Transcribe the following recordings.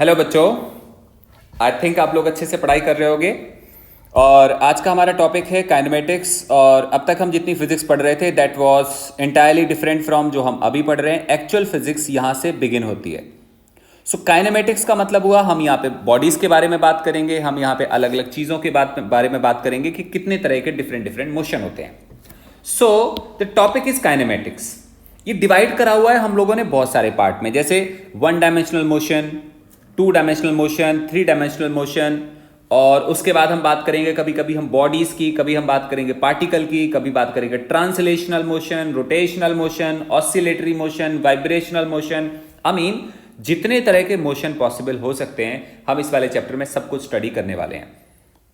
Hello बच्चों। I think आप लोग अच्छे से पढ़ाई कर रहे होगे। और आज का हमारा टॉपिक है काइनेमेटिक्स। और अब तक हम जितनी फिजिक्स पढ़ रहे थे that was entirely different from जो हम अभी पढ़ रहे हैं। एक्चुअल फिजिक्स यहाँ से बिगिन होती है। सो काइनेमेटिक्स का मतलब हुआ हम यहाँ पे बॉडीज के बारे में बात करेंगे, हम यहाँ पे अलग अलग चीज़ों के बारे में बात करेंगे कि कितने तरह के डिफरेंट डिफरेंट मोशन होते हैं। So the topic is kinematics. ये डिवाइड करा हुआ है हम लोगों ने बहुत सारे पार्ट में, जैसे one dimensional motion, two dimensional motion, three dimensional motion. और उसके बाद हम बात करेंगे कभी कभी हम बॉडीज की, कभी हम बात करेंगे पार्टिकल की, कभी बात करेंगे translational motion, rotational motion, oscillatory motion, vibrational motion. I mean जितने तरह के मोशन पॉसिबल हो सकते हैं हम इस वाले चैप्टर में सब कुछ स्टडी करने वाले हैं।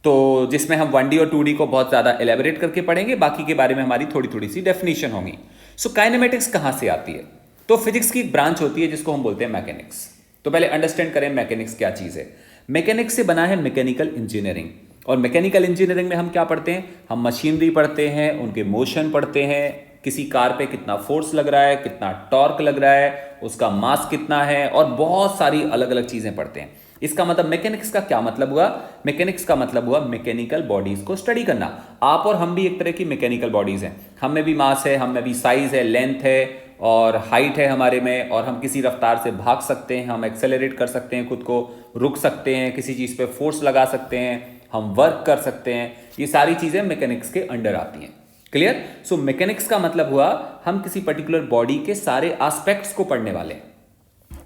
तो जिसमें हम 1D और 2D को बहुत ज़्यादा एलेबोरेट करके पढ़ेंगे, बाकी के बारे में हमारी थोड़ी थोड़ी सी डेफिनेशन होंगी। सो काइनेमेटिक्स कहाँ से आती है? तो फिजिक्स की एक ब्रांच होती है जिसको हम बोलते हैं मैकेनिक्स। तो पहले अंडरस्टैंड करें मैकेनिक्स क्या चीज़ है। मैकेनिक्स से बना है मैकेनिकल इंजीनियरिंग। और मैकेनिकल इंजीनियरिंग में हम क्या पढ़ते हैं? हम मशीनरी पढ़ते हैं, उनके मोशन पढ़ते हैं, किसी कार पे कितना फोर्स लग रहा है, कितना टॉर्क लग रहा है, उसका मास कितना है, और बहुत सारी अलग अलग चीज़ें पढ़ते हैं। इसका मतलब मैकेनिक्स का क्या मतलब हुआ? मैकेनिक्स का मतलब हुआ मैकेनिकल बॉडीज को स्टडी करना। आप और हम भी एक तरह की मैकेनिकल बॉडीज हैं। हम में भी मास है, हम में भी साइज है, लेंथ है और हाइट है हमारे में, और हम किसी रफ्तार से भाग सकते हैं, हम एक्सेलरेट कर सकते हैं, खुद को रुक सकते हैं, किसी चीज़ पे फोर्स लगा सकते हैं, हम वर्क कर सकते हैं। ये सारी चीज़ें मैकेनिक्स के अंडर आती हैं। क्लियर? सो मैकेनिक्स का मतलब हुआ हम किसी पर्टिकुलर बॉडी के सारे एस्पेक्ट्स को पढ़ने वाले हैं।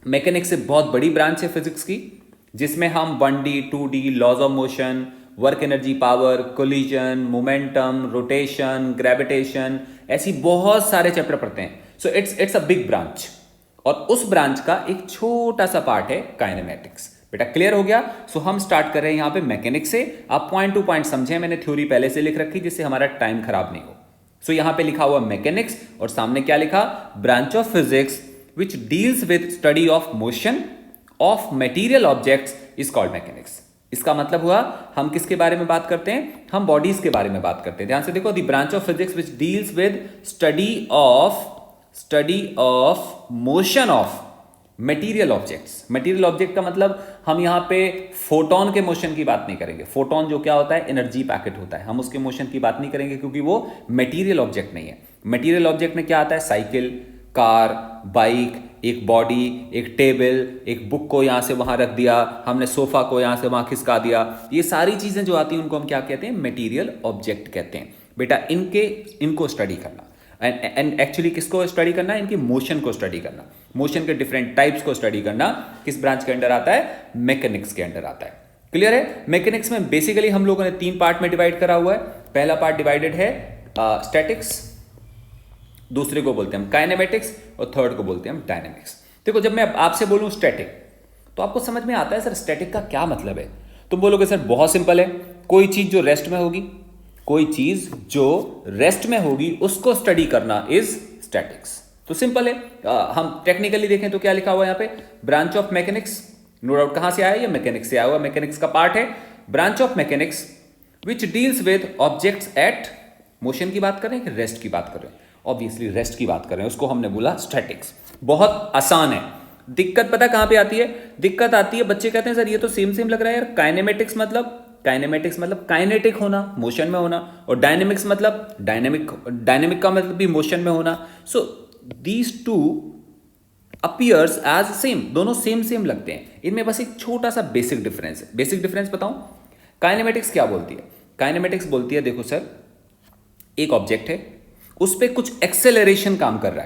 मैकेनिक्स से बहुत बड़ी ब्रांच है फिजिक्स की, जिसमें हम 1D 2D laws of motion, work energy power, collision, momentum, rotation, gravitation, ऐसी बहुत सारे चैप्टर पढ़ते हैं। So it's a big branch. और उस ब्रांच का एक छोटा सा पार्ट है काइनेमेटिक्स। बेटा क्लियर हो गया? सो हम स्टार्ट कर रहे हैं यहाँ पे मैकेनिक्स से। आप पॉइंट टू पॉइंट समझें, मैंने थ्योरी पहले से लिख रखी जिससे हमारा टाइम खराब नहीं हो। सो यहाँ पे लिखा हुआ मैकेनिक्स और सामने क्या लिखा? Branch of physics which deals with study of motion of material objects is called mechanics. इसका मतलब हुआ हम किसके बारे में बात करते हैं? हम बॉडीज के बारे में बात करते हैं। ध्यान से देखो, the branch of physics which deals with study of motion of material objects. Material object का मतलब हम यहां पे फोटोन के मोशन की बात नहीं करेंगे। फोटोन जो क्या होता है? एनर्जी पैकेट होता है। हम उसके मोशन की बात नहीं करेंगे क्योंकि वो मटेरियल ऑब्जेक्ट नहीं है। मटेरियल ऑब्जेक्ट में क्या आता है? साइकिल, कार, बाइक, एक बॉडी, एक टेबल, एक बुक को यहां से वहां रख दिया, हमने सोफा को यहां से वहां खिसका दिया। ये सारी चीजें जो आती हैं उनको हम क्या कहते हैं? मटेरियल ऑब्जेक्ट कहते हैं। बेटा इनको स्टडी करना एंड एक्चुअली किसको स्टडी करना? इनकी मोशन को स्टडी करना, मोशन के डिफरेंट टाइप्स को स्टडी करना किस ब्रांच के अंडर आता है? मैकेनिक्स के अंडर आता है। क्लियर है? मैकेनिक्स में बेसिकली हम लोगों ने 3 पार्ट में डिवाइड करा हुआ है। पहला पार्ट डिवाइडेड है स्टैटिक्स, दूसरे को बोलते हैं हम काइनेमेटिक्स, और थर्ड को बोलते हैं हम डायनेमिक्स। देखो, जब मैं आपसे बोलूं स्टैटिक तो आपको समझ में आता है सर स्टैटिक का क्या मतलब है? तुम बोलोगे सर बहुत सिंपल है, कोई चीज जो रेस्ट में होगी, कोई चीज जो रेस्ट में होगी उसको स्टडी करना इज स्टैटिक्स। तो सिंपल है। हम टेक्निकली देखें तो क्या लिखा हुआ है यहाँ पे? Branch of mechanics. No doubt कहां से आया? ये मैकेनिक्स से आया हुआ, मैकेनिक्स का पार्ट है। Branch of mechanics which deals with objects at motion की बात कर रहे हैं कि रेस्ट की बात कर रहे हैं? ऑब्वियसली रेस्ट की बात कर रहे हैं, उसको हमने बोला स्टैटिक्स। बहुत आसान है। दिक्कत पता कहां पे आती है? दिक्कत आती है, बच्चे कहते हैं सर ये तो सेम सेम लग रहा है यार। काइनेमेटिक्स मतलब काइनेटिक होना, मोशन में होना, और डायनेमिक्स मतलब डायनेमिक का मतलब भी मोशन में होना। So these two appears as same, दोनों सेम सेम लगते हैं। इनमें बस एक छोटा सा बेसिक डिफरेंस है। बेसिक डिफरेंस बताऊं? काइनेमेटिक्स क्या बोलती है? काइनेमेटिक्स बोलती है देखो सर, एक ऑब्जेक्ट है, उस पर कुछ एक्सेलरेशन काम कर रहा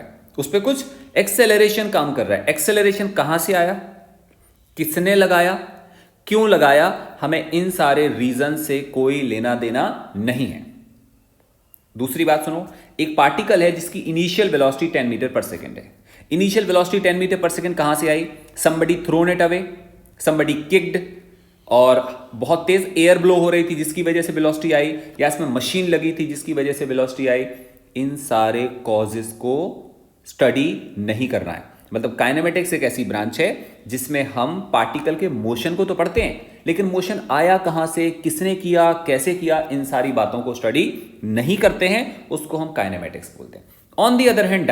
है, एक्सेलरेशन कहां से आया, किसने लगाया, क्यों लगाया, हमें इन सारे रीजन से कोई लेना देना नहीं है। दूसरी बात सुनो, एक पार्टिकल है जिसकी initial velocity 10 metre per second है। Initial velocity 10 metre per second कहां से आई? Somebody thrown it away, somebody kicked, और बहुत तेज एयर ब्लो हो रही थी जिसकी वजह से वेलोसिटी आई, या इसमें मशीन लगी थी जिसकी वजह से वेलोसिटी आई। इन सारे कॉजेस को स्टडी नहीं करना है। मतलब काइनेमेटिक्स एक ऐसी ब्रांच है जिसमें हम पार्टिकल के मोशन को तो पढ़ते हैं, लेकिन मोशन आया कहां से, किसने किया, कैसे किया, इन सारी बातों को स्टडी नहीं करते हैं। उसको हम काइनेमेटिक्स बोलते हैं। On the other hand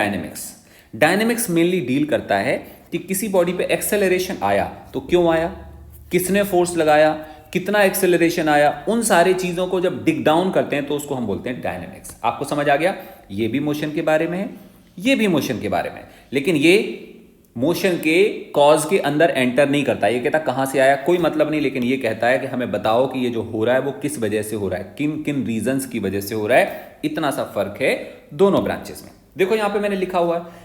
dynamics mainly deal करता है कि किसी बॉडी पे एक्सेलरेशन आया तो क्यों आया, किसने फोर्स लगाया, कितना एक्सेलरेशन आया, उन सारी चीजों को जब डिग डाउन करते हैं तो उसको हम बोलते हैं डायनेमिक्स। आपको समझ आ गया, ये भी मोशन के बारे में है, ये भी मोशन के बारे में है, लेकिन ये मोशन के कॉज के अंदर एंटर नहीं करता। ये कहता कहां से आया कोई मतलब नहीं, लेकिन ये कहता है कि हमें बताओ कि ये जो हो रहा है वो किस वजह से हो रहा है, किन किन रीजंस की वजह से हो रहा है। इतना सा फर्क है दोनों ब्रांचेस में। देखो यहां पे मैंने लिखा हुआ है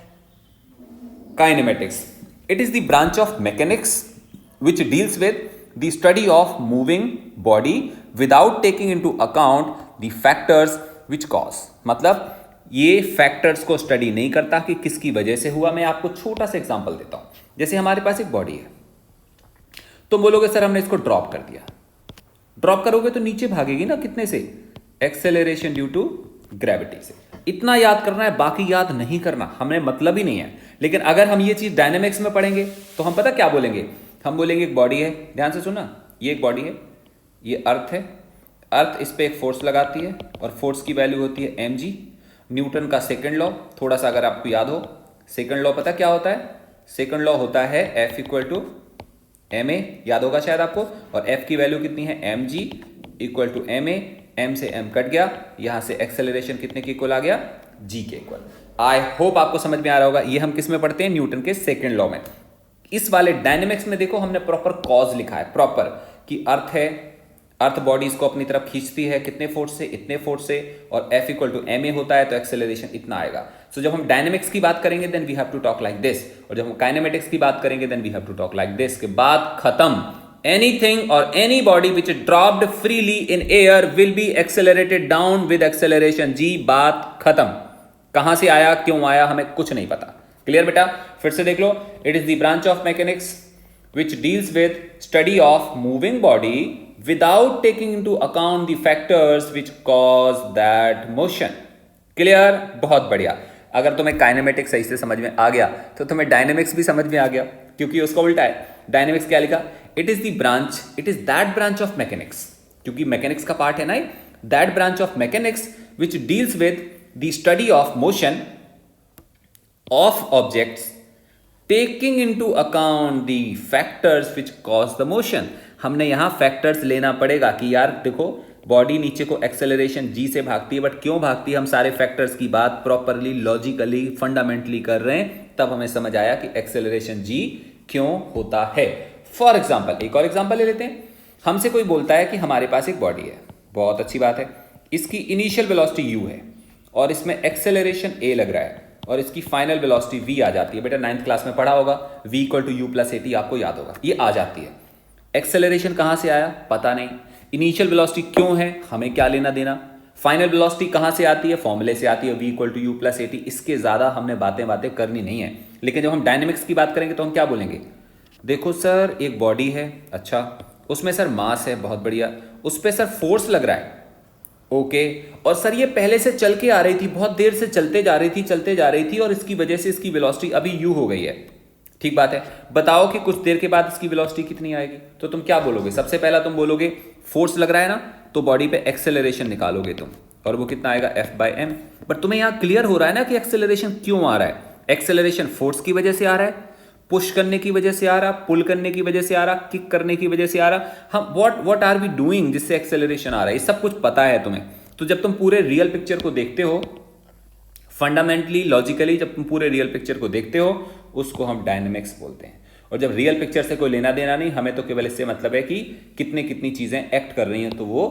kinematics, it is the branch of mechanics which deals with the study of moving body without taking into account the factors which cause. मतलब ये फैक्टर्स को स्टडी नहीं करता कि किसकी वजह से हुआ। मैं आपको छोटा सा एग्जांपल देता हूं। जैसे हमारे पास एक बॉडी है, तुम बोलोगे सर हमने इसको ड्रॉप कर दिया। ड्रॉप करोगे तो नीचे भागेगी ना, कितने से, एक्सेलरेशन ड्यू टू ग्रेविटी से। इतना याद करना है, बाकी याद नहीं करना, हमें मतलब ही नहीं है। लेकिन अगर हम ये चीज डायनेमिक्स में पढ़ेंगे तो हम पता क्या बोलेंगे, हम बोलेंगे एक बॉडी है, ध्यान से सुना, ये एक बॉडी है, ये अर्थ है, अर्थ इस पे एक फोर्स लगाती है और फोर्स की वैल्यू होती है mg। न्यूटन का सेकंड लॉ, थोड़ा सा अगर आपको याद हो, सेकंड लॉ पता क्या होता है, सेकंड लॉ होता है F इक्वल टू ma, याद होगा शायद आपको, और F की वैल्यू कितनी है mg equal to ma, m से m कट गया, यहां से एक्सेलरेशन कितने के इक्वल आ गया, g के इक्वल। आई होप आपको समझ में आ रहा होगा। ये हम किस में पढ़ते हैं, न्यूटन के सेकंड लॉ में। इस वाले डायनेमिक्स में देखो हमने प्रॉपर कॉज लिखा है, प्रॉपर, कि अर्थ है, अर्थ बॉडी इसको अपनी तरफ खींचती है, कितने फोर्स से, इतने फोर्स से, और F इक्वल टू ma होता है तो एक्सेलरेशन इतना आएगा। सो जब हम डायनेमिक्स की बात करेंगे then we have to talk like this, और जब हम काइनेमेटिक्स की बात करेंगे then we have to talk like this. के बाद खत्म। Anything or any body which dropped freely in air will be accelerated down with acceleration g, बात खत्म। कहां से आया, क्यों आया, हमें कुछ नहीं पता। क्लियर बेटा, फिर से देख लो, it is the branch of mechanics which deals with study of moving body without taking into account the factors which cause that motion। Clear, बहुत बढ़िया। अगर तुम्हें काइनेमेटिक्स सही से समझ में आ गया तो तुम्हें डायनेमिक्स भी समझ में आ गया, क्योंकि उसका उल्टा है। डायनेमिक्स क्या लिखा, it is the branch, it is that branch of mechanics, क्योंकि मैकेनिक्स का पार्ट है ना, that branch of mechanics which deals with the study of motion of objects taking into account the factors which cause the motion. हमने यहां factors लेना पड़ेगा कि यार देखो बॉडी नीचे को एक्सेलरेशन g से भागती है, बट क्यों भागती है, हम सारे फैक्टर्स की बात प्रॉपरली, लॉजिकली, फंडामेंटली कर रहे हैं, तब हमें समझ आया कि एक्सेलरेशन g क्यों होता है। फॉर एग्जाम्पल, एक और एग्जाम्पल ले लेते हैं। हमसे कोई बोलता है कि हमारे पास एक बॉडी है, बहुत अच्छी बात है, इसकी इनिशियल वेलोसिटी u है और इसमें एक्सेलरेशन a लग रहा है और इसकी फाइनल वेलोसिटी v आ जाती है। बेटा 9th क्लास में पढ़ा होगा, v equal to u plus a t, आपको याद होगा, ये आ जाती है। एक्सेलरेशन कहां से आया, पता नहीं। इनिशियल वेलोसिटी क्यों है, हमें क्या लेना देना। फाइनल वेलोसिटी कहां से आती है, फॉर्मूले से आती है, v equal to u plus a t. इसके ज्यादा हमने बातें करनी नहीं है। लेकिन जब हम डायनेमिक्स की बात करेंगे तो हम क्या बोलेंगे, देखो सर एक बॉडी है, अच्छा, उसमें सर मास है, बहुत बढ़िया, उस पर सर फोर्स लग रहा है, ओके, और सर ये पहले से चल के आ रही थी, बहुत देर से चलते जा रही थी और इसकी वजह से इसकी वेलोसिटी अभी u हो गई है। ठीक बात है, बताओ कि कुछ देर के बाद इसकी वेलोसिटी कितनी आएगी। तो तुम क्या बोलोगे, सबसे पहला तुम बोलोगे फोर्स लग रहा है ना, तो बॉडी पे एक्सेलरेशन निकालोगे तुम, और वो कितना आएगा, F/m। बट तुम्हें यहां क्लियर हो रहा है ना कि एक्सेलरेशन क्यों आ रहा है। एक्सेलरेशन फोर्स की वजह से आ रहा है, पुश करने की वजह से आ रहा, पुल करने की वजह से आ रहा, किक करने की वजह से आ रहा। हम व्हाट आर वी डूइंग जिससे एक्सेलरेशन आ रहा है, ये सब कुछ पता है तुम्हें। तो जब तुम पूरे रियल पिक्चर को देखते हो, फंडामेंटली, लॉजिकली, जब तुम पूरे रियल पिक्चर को देखते हो, उसको हम डायनेमिक्स बोलते हैं। और जब रियल पिक्चर से कोई लेना देना नहीं, हमें तो केवल इससे मतलब है कि कितनी कितनी चीजें एक्ट कर रही हैं, तो वो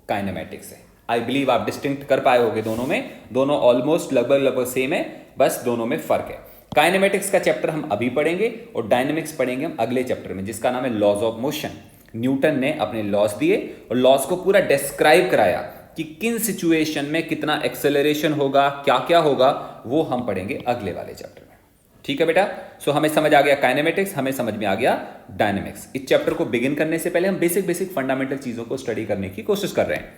काइनेमेटिक्स है। आई बिलीव आप डिस्टिंक्ट कर पाए होगे दोनों में, दोनों ऑलमोस्ट लगभग सेम है, बस दोनों में फर्क है। काइनेमेटिक्स का चैप्टर हम अभी पढ़ेंगे और डायनेमिक्स पढ़ेंगे हम अगले चैप्टर में, जिसका नाम है लॉज ऑफ मोशन। न्यूटन ने अपने लॉज दिए और लॉज को पूरा डिस्क्राइब कराया कि किन सिचुएशन में कितना एक्सेलरेशन होगा, क्या क्या होगा, वो हम पढ़ेंगे अगले वाले चैप्टर में। ठीक है बेटा, सो हमें समझ आ गया काइनेमेटिक्स, हमें समझ में आ गया डायनेमिक्स। इस चैप्टर को बिगिन करने से पहले हम बेसिक फंडामेंटल चीजों को स्टडी करने की कोशिश कर रहे हैं।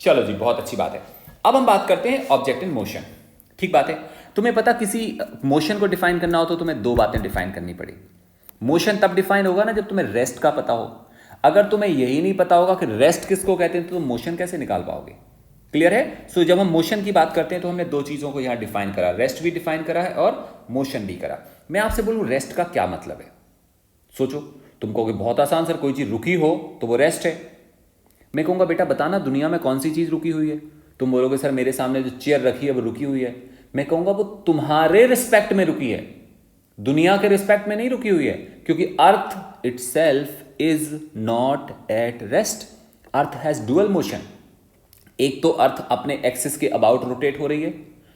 चलो जी, बहुत अच्छी बात है। अब हम बात करते हैं ऑब्जेक्ट इन मोशन। ठीक बात है, तुम्हें पता किसी मोशन को डिफाइन करना हो तो तुम्हें दो बातें डिफाइन करनी पड़ेगी। मोशन तब डिफाइन होगा ना जब तुम्हें रेस्ट का पता हो। अगर तुम्हें यही नहीं पता होगा कि रेस्ट किसको कहते हैं तो तुम मोशन कैसे निकाल पाओगे। क्लियर है? सो जब हम मोशन की बात करते हैं तो हमने दो चीजों को यहां डिफाइन करा, रेस्ट भी डिफाइन करा है और मोशन भी करा। मैं आपसे बोलूं रेस्ट का क्या मतलब है? सोचो, तुम कहोगे बहुत आसान सर, कोई चीज रुकी हो तो वो रेस्ट है। मैं कहूंगा बेटा बताना दुनिया में कौन सी चीज रुकी हुई है? तुम बोलोगे सर मेरे सामने जो चेयर रखी है वो रुकी हुई है। मैं कहूंगा वो तुम्हारे रिस्पेक्ट में रुकी है, दुनिया के रिस्पेक्ट में नहीं रुकी हुई है, क्योंकि अर्थ itself is not at rest. Earth has dual motion. एक तो अर्थ अपने एक्सिस के अबाउट रोटेट हो रही है,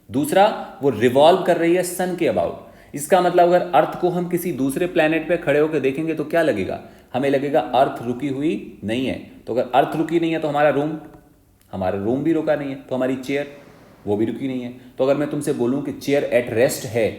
दूसरा वो रिवॉल्व कर रही है सन के अबाउट। इसका मतलब अगर अर्थ को हम किसी दूसरे प्लेनेट पे खड़े होकर देखेंगे तो क्या लगेगा? हमें लगेगा अर्थ रुकी हुई नहीं है। तो अगर अर्थ रुकी नहीं है तो हमारा रूम भी रुका नहीं है, तो हमारी चेयर वो भी रुकी नहीं है। तो अगर मैं तुमसे बोलूं कि चेयर एट रेस्ट है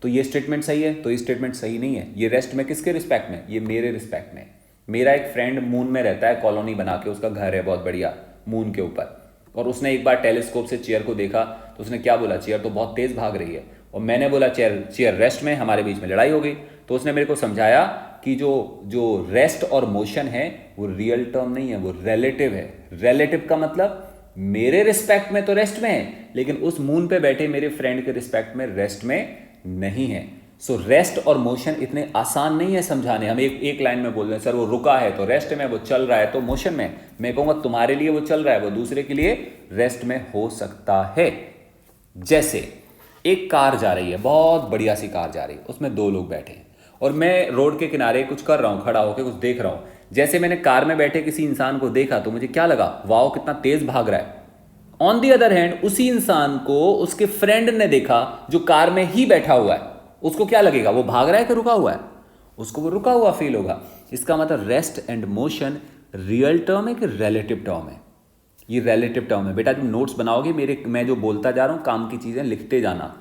तो ये स्टेटमेंट सही है? तो ये स्टेटमेंट सही नहीं है। ये रेस्ट में किसके रिस्पेक्ट में? ये मेरे रिस्पेक्ट में। मेरा एक फ्रेंड मून में रहता है, कॉलोनी बना के, उसका घर है बहुत बढ़िया मून के ऊपर, और उसने एक बार टेलीस्कोप से चेयर को देखा तो उसने क्या बोला? चेयर तो बहुत तेज भाग रही है। और मैंने बोला चेयर रेस्ट में। हमारे बीच में लड़ाई हो गई। तो उसने मेरे को समझाया कि जो रेस्ट और मोशन है वो रियल टर्म नहीं है, वो रिलेटिव है। रिलेटिव का मतलब मेरे रिस्पेक्ट में तो रेस्ट में है, लेकिन उस मून पे बैठे मेरे फ्रेंड के रिस्पेक्ट में रेस्ट में नहीं है। सो रेस्ट और मोशन इतने आसान नहीं है समझाने। हम एक लाइन में बोल रहे हैं सर वो रुका है तो रेस्ट में, वो चल रहा है तो मोशन में। मैं कहूंगा तुम्हारे लिए वो चल रहा है, वो दूसरे के लिए रेस्ट में हो सकता है। जैसे एक कार जा रही है, बहुत बढ़िया सी कार जा रही है, उसमें दो लोग बैठे हैं और मैं रोड के किनारे कुछ कर रहा हूं, खड़ा होकर कुछ देख रहा हूं। जैसे मैंने कार में बैठे किसी इंसान को देखा तो मुझे क्या लगा? वाओ कितना तेज भाग रहा है। ऑन दी अदर हैंड उसी इंसान को उसके फ्रेंड ने देखा जो कार में ही बैठा हुआ है, उसको क्या लगेगा? वो भाग रहा है कि रुका हुआ है? उसको वो रुका हुआ फील होगा। इसका मतलब rest and motion real term है कि रिलेटिव टर्म है? ये रिलेटिव टर्म है। बेटा तुम नोट्स बनाओगे, मैं जो बोलता जा रहा हूं काम की चीजें लिखते जाना,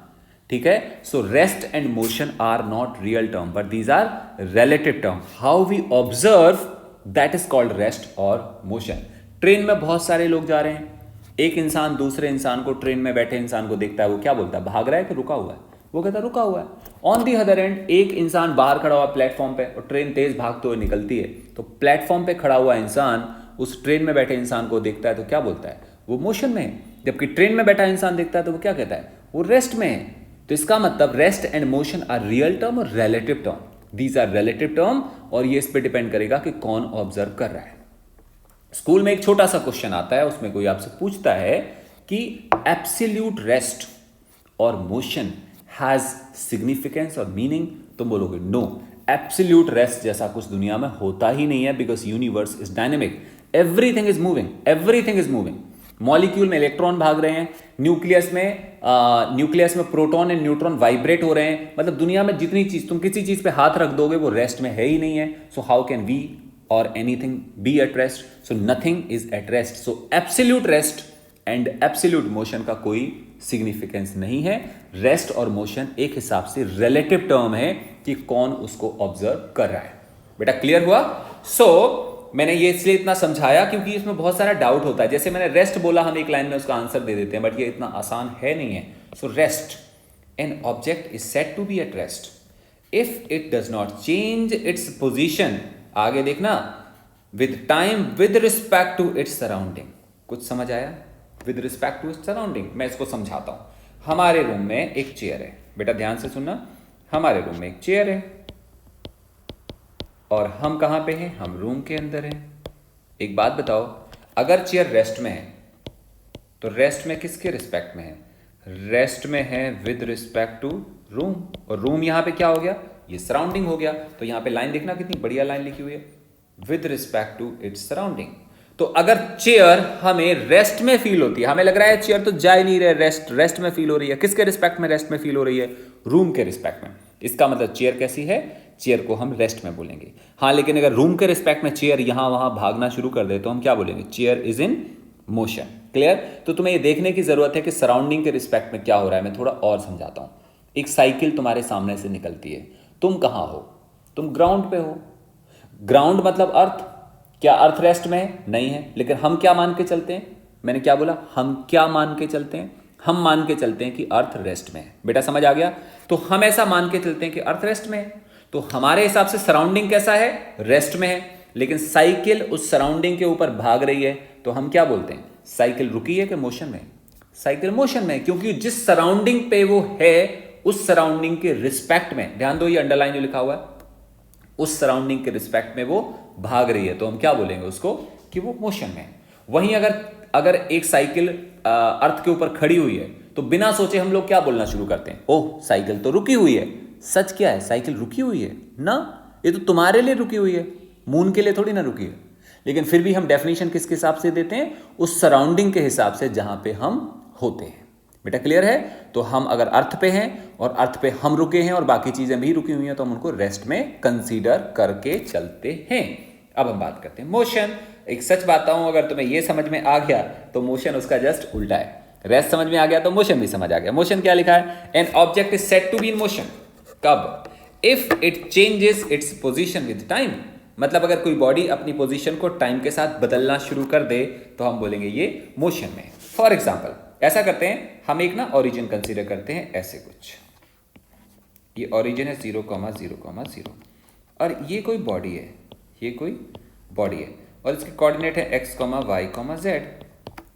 ठीक है? So rest and motion are not real term but these are relative term. How we observe that is called rest or motion. Train में बहुत सारे लोग जा रहे हैं, एक इंसान दूसरे इंसान को, ट्रेन में बैठे इंसान को देखता है, वो क्या बोलता है? भाग रहा है कि रुका हुआ है? वो कहता है रुका हुआ है। ऑन दी अदर एंड एक इंसान बाहर खड़ा हुआ प्लेटफॉर्म पे और ट्रेन तेज भागते हुए निकलती है, तो प्लेटफॉर्म पे खड़ा हुआ इंसान उस ट्रेन में बैठे इंसान को देखता है तो क्या बोलता है? वो मोशन में है। जबकि ट्रेन में बैठा इंसान देखता है तो वो क्या कहता है? वो रेस्ट में है। तो इसका मतलब rest and motion are real term और relative term. These are relative term और ये इस पे डिपेंड करेगा कि कौन ऑब्जर्व कर रहा है। स्कूल में एक छोटा सा क्वेश्चन आता है, उसमें कोई आपसे पूछता है कि absolute rest or motion has significance और मीनिंग। तुम बोलोगे नो, एब्सोल्यूट रेस्ट जैसा कुछ दुनिया में होता ही नहीं है, because universe is dynamic, everything is moving, everything is moving. Molecule में इलेक्ट्रॉन भाग रहे हैं, न्यूक्लियस में प्रोटॉन एंड न्यूट्रॉन वाइब्रेट हो रहे हैं। मतलब दुनिया में जितनी चीज, तुम किसी चीज पे हाथ रख दोगे वो रेस्ट में है ही नहीं है। So how can we or anything be at rest? So nothing is at rest. So absolute rest and absolute motion का कोई सिग्निफिकेंस नहीं है। रेस्ट और मोशन एक हिसाब से रिलेटिव टर्म है कि कौन उसको ऑब्जर्व कर रहा है। बेटा क्लियर हुआ? सो मैंने ये इसलिए इतना समझाया क्योंकि इसमें बहुत सारा डाउट होता है। जैसे मैंने रेस्ट बोला, हम एक लाइन में उसका आंसर दे देते हैं, बट ये इतना आसान है नहीं है। So rest, an object is said to be at rest if it does not change its position, आगे देखना, with time with respect to its surrounding. कुछ समझ आया? With respect to its surrounding. मैं इसको समझाता हूं। हमारे रूम में एक चेयर है, बेटा ध्यान से सुनना। हमारे रूम में एक चेयर है और हम कहां पे हैं? हम रूम के अंदर हैं। एक बात बताओ, अगर चेयर रेस्ट में है तो रेस्ट में किसके रिस्पेक्ट में है? रेस्ट में है विद रिस्पेक्ट टू रूम। और रूम यहां पे क्या हो गया? ये सराउंडिंग हो गया। तो यहां पे लाइन देखना कितनी बढ़िया लाइन लिखी हुई है, with respect to its surrounding. तो अगर चेयर हमें रेस्ट में फील होती है, हमें लग रहा है चेयर तो जा ही नहीं रहे, रेस्ट में फील हो रही है, किसके रिस्पेक्ट में रेस्ट में फील हो रही है? रूम के रिस्पेक्ट में। इसका मतलब चेयर कैसी है? चेयर को हम रेस्ट में बोलेंगे। हाँ, लेकिन अगर रूम के रिस्पेक्ट में चेयर यहां वहां भागना शुरू कर दे तो हम क्या बोलेंगे? Chair is in motion. Clear? तो तुम्हें ये देखने की जरूरत है कि सराउंडिंग के रिस्पेक्ट में क्या हो रहा है। मैं थोड़ा और समझाता हूं। एक साइकिल तुम्हारे सामने से निकलती है, तुम कहां हो? तुम ग्राउंड पे हो। ग्राउंड मतलब अर्थ। क्या अर्थ रेस्ट में है? नहीं है। लेकिन हम क्या मान के चलते हैं? मैंने क्या बोला? हम क्या मान के चलते हैं? हम मान के चलते हैं कि अर्थ रेस्ट में है। बेटा समझ आ गया? तो हम ऐसा मान के चलते हैं कि अर्थ रेस्ट में है, तो हमारे हिसाब से सराउंडिंग कैसा है? रेस्ट में है। लेकिन साइकिल उस सराउंडिंग के ऊपर भाग रही है तो हम क्या बोलते हैं? साइकिल रुकी है कि मोशन में? साइकिल मोशन में, क्योंकि जिस सराउंडिंग पे वो है उस सराउंडिंग के रिस्पेक्ट में, ध्यान दो ये अंडरलाइन जो लिखा हुआ है, उस सराउंडिंग के रिस्पेक्ट में वो भाग रही है, तो हम क्या बोलेंगे उसको कि वो मोशन में है। वहीं अगर अगर एक साइकिल अर्थ के ऊपर खड़ी हुई है तो बिना सोचे हम लोग क्या बोलना शुरू करते हैं, ओह साइकिल तो रुकी हुई है। सच क्या है, साइकिल रुकी हुई है ना, ये तो तुम्हारे लिए रुकी हुई है, मून के लिए थोड़ी ना रुकी है। लेकिन फिर भी हम डेफिनेशन किसके हिसाब से देते हैं, उस सराउंडिंग के हिसाब से जहां पे हम होते हैं। बेटा क्लियर है? तो हम अगर अर्थ पे हैं और अर्थ पे हम रुके हैं और बाकी चीजें भी रुकी हुई हैं तो हम उनको रेस्ट में कंसीडर करके चलते हैं। अब हम बात करते हैं मोशन। एक सच बताता हूं, अगर तुम्हें यह समझ में आ गया तो मोशन उसका जस्ट उल्टा है। रेस्ट समझ में आ गया तो मोशन भी समझ आ गया। मोशन क्या लिखा है, an object is said to be in motion कब, if it changes its position with time. मतलब अगर कोई बॉडी अपनी पोजीशन को टाइम के साथ बदलना शुरू कर दे तो हम बोलेंगे ये मोशन में। फॉर एग्जाम्पल ऐसा करते हैं, हम एक ना ओरिजिन कंसीडर करते हैं ऐसे कुछ, ये ओरिजिन है 0,0,0 और ये कोई बॉडी है, ये कोई बॉडी है और इसके कोऑर्डिनेट है x, y, z।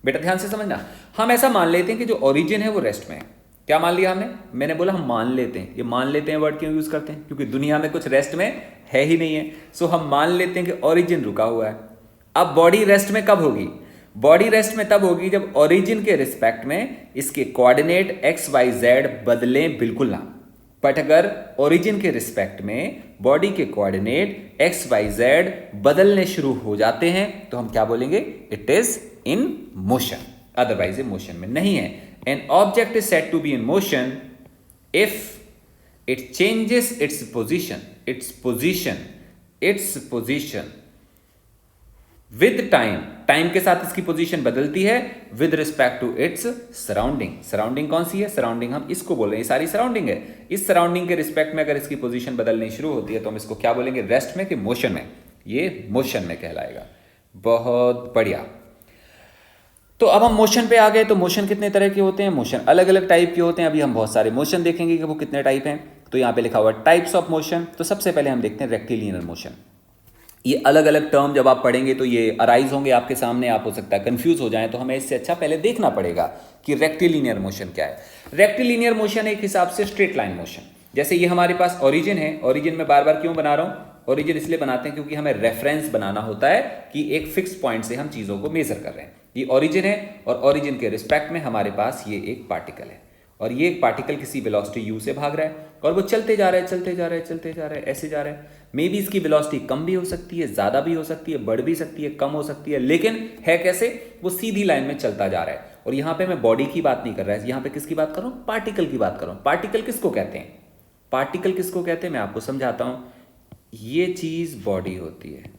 बेटा ध्यान से समझना, हम ऐसा मान लेते हैं कि जो ओरिजिन है वो रेस्ट में है। क्या मान लिया हमने, मैंने बोला हम मान लेते हैं। ये मान लेते हैं वर्ड क्यों यूज करते हैं, क्योंकि दुनिया में कुछ रेस्ट में है ही नहीं है। सो हम मान लेते हैं कि ओरिजिन रुका हुआ है। अब बॉडी रेस्ट में कब होगी, बॉडी रेस्ट में तब होगी जब ओरिजिन के रिस्पेक्ट में इसके कोऑर्डिनेट x, y, z बदलें बिल्कुल ना। बट अगर ओरिजिन के रिस्पेक्ट में बॉडी के कोऑर्डिनेट x, y, z बदलने शुरू हो जाते हैं तो हम क्या बोलेंगे, it is in motion, otherwise ये मोशन में नहीं है। An object is said to be in motion if it changes its position with time, time के साथ इसकी पोजीशन बदलती है with respect to its surrounding. Surrounding कौन सी है, सराउंडिंग हम इसको बोल रहे हैं, ये सारी सराउंडिंग है। इस सराउंडिंग के रिस्पेक्ट में अगर इसकी पोजीशन बदलनी शुरू होती है तो हम इसको क्या बोलेंगे, रेस्ट में कि मोशन में, ये मोशन में कहलाएगा। बहुत बढ़िया। तो अब हम मोशन पे आ गए। तो मोशन कितने तरह के होते हैं, मोशन अलग अलग टाइप के होते हैं। अभी हम बहुत सारे मोशन देखेंगे कि वो कितने टाइप हैं। तो यहाँ पे लिखा हुआ है टाइप्स ऑफ मोशन। तो सबसे पहले हम देखते हैं रेक्टिलिनियर मोशन। ये अलग अलग टर्म जब आप पढ़ेंगे तो ये अराइज होंगे आपके सामने, आप हो सकता है कंफ्यूज हो जाएं, तो हमें इससे अच्छा पहले देखना पड़ेगा कि रेक्टिलिनियर मोशन क्या है। रेक्टिलिनियर मोशन एक हिसाब से स्ट्रेट लाइन मोशन। जैसे ये हमारे पास ओरिजिन है, ओरिजिन में बार बार क्यों बना रहा हूं, ओरिजिन इसलिए बनाते हैं क्योंकि हमें रेफरेंस बनाना होता है कि एक फिक्स पॉइंट से हम चीजों को मेजर कर रहे हैं। ये ओरिजिन है और ओरिजिन के रिस्पेक्ट में हमारे पास ये एक पार्टिकल है और ये एक पार्टिकल किसी वेलोसिटी u से भाग रहा है और वो चलते जा रहा है, चलते जा रहा है, चलते जा रहा है, ऐसे जा रहा है। मे बी इसकी वेलोसिटी कम भी हो सकती है, ज्यादा भी हो सकती है, बढ़ भी सकती है, कम हो सकती है, लेकिन है कैसे, वो सीधी लाइन में चलता जा रहा है। और यहाँ पे मैं बॉडी की बात नहीं कर रहा है, यहाँ पे किसकी बात कर रहा हूँ, पार्टिकल की बात कर रहा हूँ। पार्टिकल किसको कहते हैं, पार्टिकल किसको कहते हैं मैं आपको समझाता हूँ। ये चीज बॉडी होती है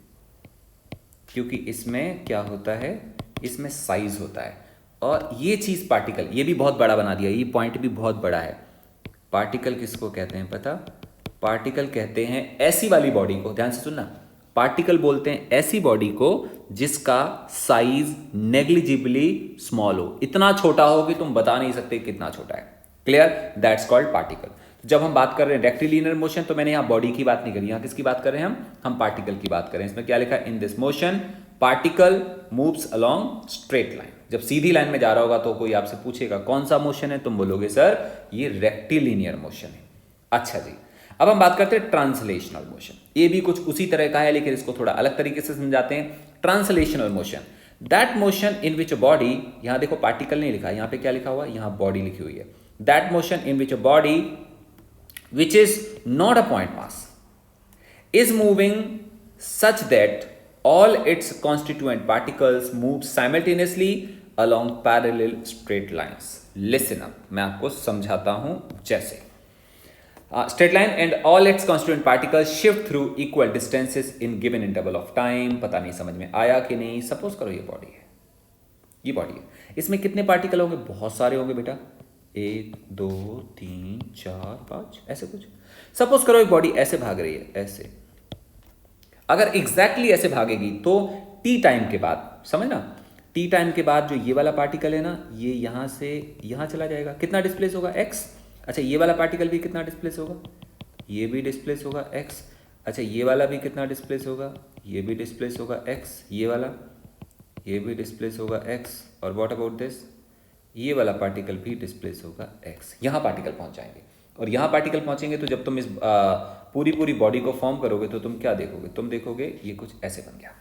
क्योंकि इसमें क्या होता है, इसमें साइज होता है। और ये चीज पार्टिकल, ये भी बहुत बड़ा बना दिया, ये पॉइंट भी बहुत बड़ा है। पार्टिकल किसको कहते हैं पता, पार्टिकल कहते हैं ऐसी वाली बॉडी को, ध्यान से सुनना, पार्टिकल बोलते हैं ऐसी बॉडी को जिसका साइज नेग्लिजिबली स्मॉल हो, इतना छोटा हो कि तुम बता नहीं सकते कितना छोटा है। Clear, that's called particle. जब हम बात कर रहे हैं रेक्टिलिनियर मोशन तो मैंने यहां बॉडी की बात नहीं करी, यहां किसकी बात कर रहे हैं हम पार्टिकल की बात कर रहे हैं। इसमें क्या लिखा है, in this motion particle moves along straight line. जब सीधी लाइन में जा रहा होगा तो कोई आपसे पूछेगा कौन सा मोशन है, तुम बोलोगे सर ये रेक्टिलिनियर मोशन है। अच्छा जी, अब हम बात करते हैं ट्रांसलेशनल मोशन। ये भी कुछ उसी तरह का है लेकिन इसको थोड़ा अलग तरीके से समझाते हैं। Translational motion, that motion in which a body, यहां देखो पार्टिकल नहीं लिखा, यहां पे क्या लिखा हुआ है, यहां बॉडी लिखी हुई है। That motion in which a body which is not a point mass is moving such that all its constituent particles move simultaneously along parallel straight lines. Listen up, मैं आपको समझाता हूं। जैसे straight line and all its constituent particles shift through equal distances in given interval of time. पता नहीं समझ में आया कि नहीं। सपोज करो ये बॉडी है, ये बॉडी है, इसमें कितने पार्टिकल होंगे, बहुत सारे होंगे बेटा, 1 2 3 4 5 ऐसे कुछ। सपोज करो एक बॉडी ऐसे भाग रही है, ऐसे, अगर एग्जैक्टली ऐसे भागेगी तो टी टाइम के बाद, समझना, टी टाइम के बाद जो ये वाला पार्टिकल है ना, ये यहां से यहां चला जाएगा, कितना डिस्प्लेस होगा, x। अच्छा ये वाला पार्टिकल भी कितना डिस्प्लेस होगा, ये भी डिस्प्लेस होगा x। अच्छा ये वाला भी कितना डिस्प्लेस होगा, ये भी डिस्प्लेस होगा x। ये वाला, ये भी डिस्प्लेस होगा x, और व्हाट अबाउट दिस, ये वाला पार्टिकल भी डिस्प्लेस होगा x। यहाँ पार्टिकल पहुँच जाएंगे, और यहाँ पार्टिकल पहुँचेंगे तो जब तुम इस पूरी पूरी बॉडी को फॉर्म करोगे तो तुम क्या देखोगे, तुम देखोगे ये कुछ ऐसे बन गया।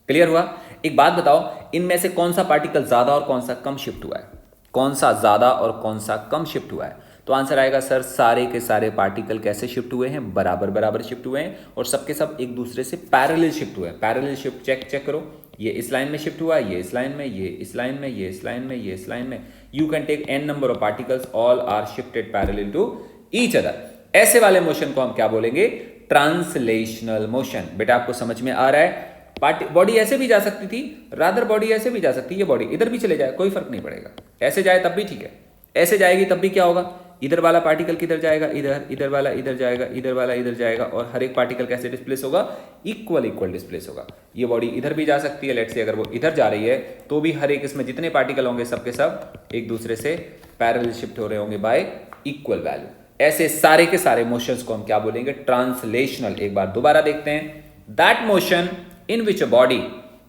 क्लियर हुआ? एक बात बताओ, इनमें से कौन सा पार्टिकल ज्यादा और कौन सा कम शिफ्ट हुआ है? कौन सा ज्यादा और कौन सा कम शिफ्ट हुआ है? तो आंसर आएगा सर, सारे के सारे पार्टिकल कैसे शिफ्ट हुए हैं, बराबर बराबर शिफ्ट हुए हैं, और सबके सब एक दूसरे से पैरेलल शिफ्ट हुए हैं। पैरेलल शिफ्ट चेक करो, ये इस लाइन में शिफ्ट हुआ, ये इस लाइन में, ये इस लाइन में, ये इस लाइन में, ये इस लाइन में। You can take n number of particles, all are shifted parallel to each other. ऐसे वाले मोशन को हम क्या बोलेंगे? Translational motion. बेटा आपको समझ में आ रहा है? बॉडी ऐसे भी जा सकती थी, रादर बॉडी ऐसे भी जा सकती है, ये बॉडी इधर भी चले जाए कोई फर्क नहीं पड़ेगा, ऐसे जाए तब भी ठीक है, ऐसे जाएगी तब भी क्या होगा, इधर वाला पार्टिकल किधर जाएगा, इधर, इधर वाला इधर जाएगा, इधर वाला इधर जाएगा, और हर एक पार्टिकल कैसे डिस्प्लेस होगा, इक्वल इक्वल डिस्प्लेस होगा। ये बॉडी इधर भी जा सकती है, लेट्स से अगर वो इधर जा रही है तो भी हर एक इसमें जितने पार्टिकल होंगे सबके सब एक दूसरे से पैरेलल शिफ्ट हो रहे होंगे बाय इक्वल वैल्यू। ऐसे सारे के सारे मोशंस को हम क्या बोलेंगे? ट्रांसलेशनल। एक बार दोबारा देखते हैं, that motion in which a body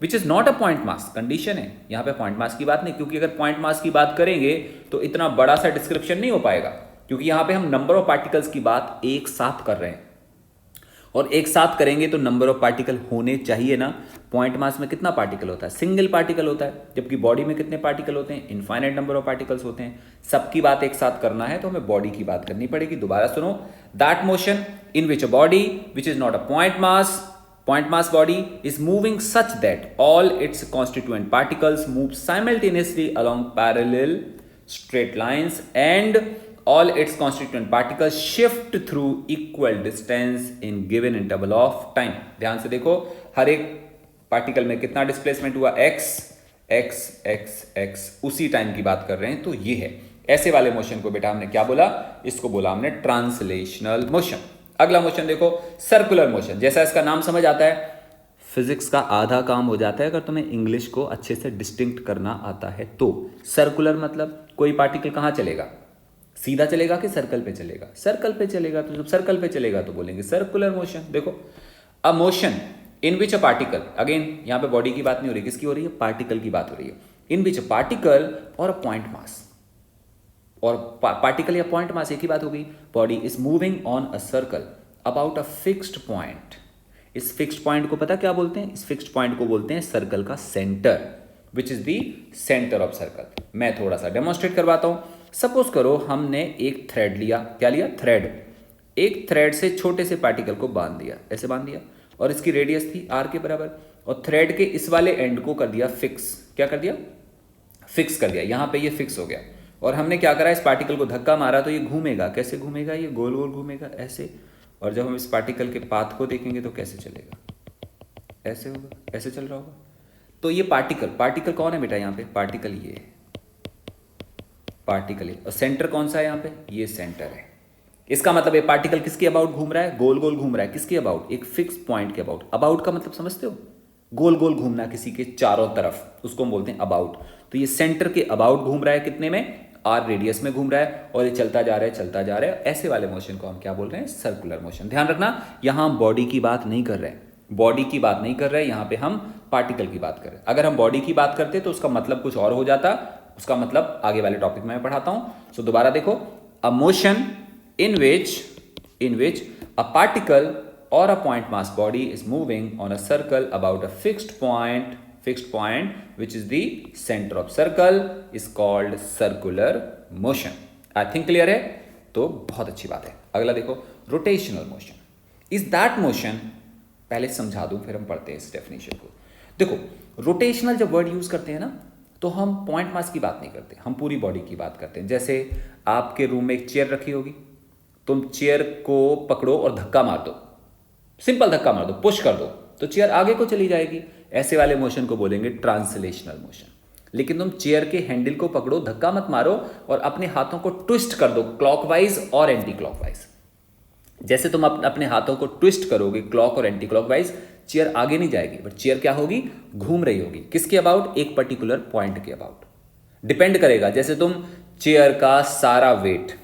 which is not a point mass, condition है यहां पे पॉइंट मास की बात नहीं, क्योंकि अगर पॉइंट मास की बात करेंगे तो इतना बड़ा सा डिस्क्रिप्शन नहीं हो पाएगा, क्योंकि यहां पे हम नंबर ऑफ पार्टिकल्स की बात एक साथ कर रहे हैं, और एक साथ करेंगे तो नंबर ऑफ पार्टिकल होने चाहिए ना। पॉइंट मास में कितना पार्टिकल होता है? सिंगल पार्टिकल होता है, जबकि बॉडी में कितने पार्टिकल होते हैं? इनफाइनाइट नंबर ऑफ पार्टिकल्स होते हैं। सबकी बात एक साथ करना है तो हमें बॉडी की बात करनी पड़ेगी। दोबारा सुनो, that motion in which a body which is not a point mass body is moving such that all its constituent particles move simultaneously along parallel straight lines and all its constituent particles shift through equal distance in given interval of time। ध्यान से देखो, हर एक particle में कितना displacement हुआ? x x x x, उसी time की बात कर रहे हैं। तो ये है, ऐसे वाले मोशन को बेटा हमने क्या बोला? इसको बोला हमने ट्रांसलेशनल मोशन। अगला मोशन देखो, सर्कुलर मोशन। जैसा इसका नाम समझ आता है, फिजिक्स का आधा काम हो जाता है अगर तुम्हें इंग्लिश को अच्छे से डिस्टिंक्ट करना आता है तो। सर्कुलर मतलब कोई पार्टिकल कहां चलेगा? सीधा चलेगा कि सर्कल पे चलेगा? सर्कल पे चलेगा। तो जब सर्कल पे चलेगा तो बोलेंगे सर्कुलर मोशन। देखो, a motion in which a particle, again यहां पे बॉडी की बात नहीं हो रही, किसकी हो रही है? पार्टिकल की बात हो रही है। इन विच अ पार्टिकल और अ पॉइंट मास, और पार्टिकल या पॉइंट मास एक ही बात हो गई। Body is moving on a circle about a fixed point. इस फिक्स्ड पॉइंट को पता क्या बोलते हैं? इस फिक्स्ड पॉइंट को बोलते हैं सर्कल का centre, which is the centre of circle. मैं थोड़ा सा डेमोन्स्ट्रेट करवाता हूं। सपोज करो हमने एक थ्रेड लिया, क्या लिया? थ्रेड। एक थ्रेड से छोटे से पार्टिकल को बांध दिया, ऐसे बांध दिया, और इसकी रेडियस थी r के बराबर, और थ्रेड के इस वाले एंड को कर दिया फिक्स। क्या कर दिया? फिक्स कर दिया। यहां पे ये फिक्स हो गया, और हमने क्या करा? इस पार्टिकल को धक्का मारा तो ये घूमेगा। कैसे घूमेगा? ये गोल गोल घूमेगा ऐसे। और जब हम इस पार्टिकल के पाथ को देखेंगे तो कैसे चलेगा? ऐसे होगा, ऐसे चल रहा होगा। तो ये पार्टिकल कौन है बेटा? यहाँ पे पार्टिकल ये है, पार्टिकल है। और सेंटर कौन सा है यहाँ पे? ये सेंटर है। इसका मतलब ये पार्टिकल किसके अबाउट घूम रहा है? गोल गोल घूम रहा है। किसके अबाउट? एक फिक्स पॉइंट के अबाउट। अबाउट का मतलब समझते हो? गोल गोल घूमना किसी के चारों तरफ, उसको हम बोलते हैं अबाउट। तो ये सेंटर के अबाउट घूम रहा है, कितने में? आर रेडियस में घूम रहा है, और ये चलता जा रहा है, चलता जा रहा है। ऐसे वाले मोशन को हम क्या बोल रहे हैं? Circular motion. ध्यान रखना, यहां हम बॉडी की बात नहीं कर रहे हैं, बॉडी की बात नहीं कर रहे हैं, यहां पे हम पार्टिकल की बात कर रहे हैं। अगर हम बॉडी की बात करते तो उसका मतलब कुछ और हो जाता, उसका मतलब आगे वाले टॉपिक में मैं पढ़ाता हूं। सो दोबारा देखो, a motion in which a particle or a point mass body is moving on a circle about a fixed point which is the center of circle is called circular motion। I think clear है? तो बहुत अच्छी बात है। अगला देखो, rotational motion is that motion। पहले समझा दूं फिर हम पढ़ते हैं इस डेफिनेशन को। देखो, रोटेशनल जब वर्ड यूज करते हैं ना तो हम पॉइंट मास की बात नहीं करते, हम पूरी बॉडी की बात करते हैं। जैसे आपके रूम में एक चेयर रखी होगी, तुम चेयर को पकड़ो और धक्का मार दो, सिंपल धक्का मार दो, पुश कर दो, तो चेयर आगे को चली जाएगी। ऐसे वाले मोशन को बोलेंगे ट्रांसलेशनल मोशन। लेकिन तुम चेयर के हैंडल को पकड़ो, धक्का मत मारो, और अपने हाथों को ट्विस्ट कर दो क्लॉकवाइज और एंटी क्लॉकवाइज। जैसे तुम अपने हाथों को ट्विस्ट करोगे क्लॉक और एंटी क्लॉकवाइज, चेयर आगे नहीं जाएगी, बट चेयर क्या होगी? घूम रही होगी। किसके अबाउट? एक पर्टिकुलर पॉइंट के अबाउट। डिपेंड करेगा, जैसे तुम चेयर का सारा वेट,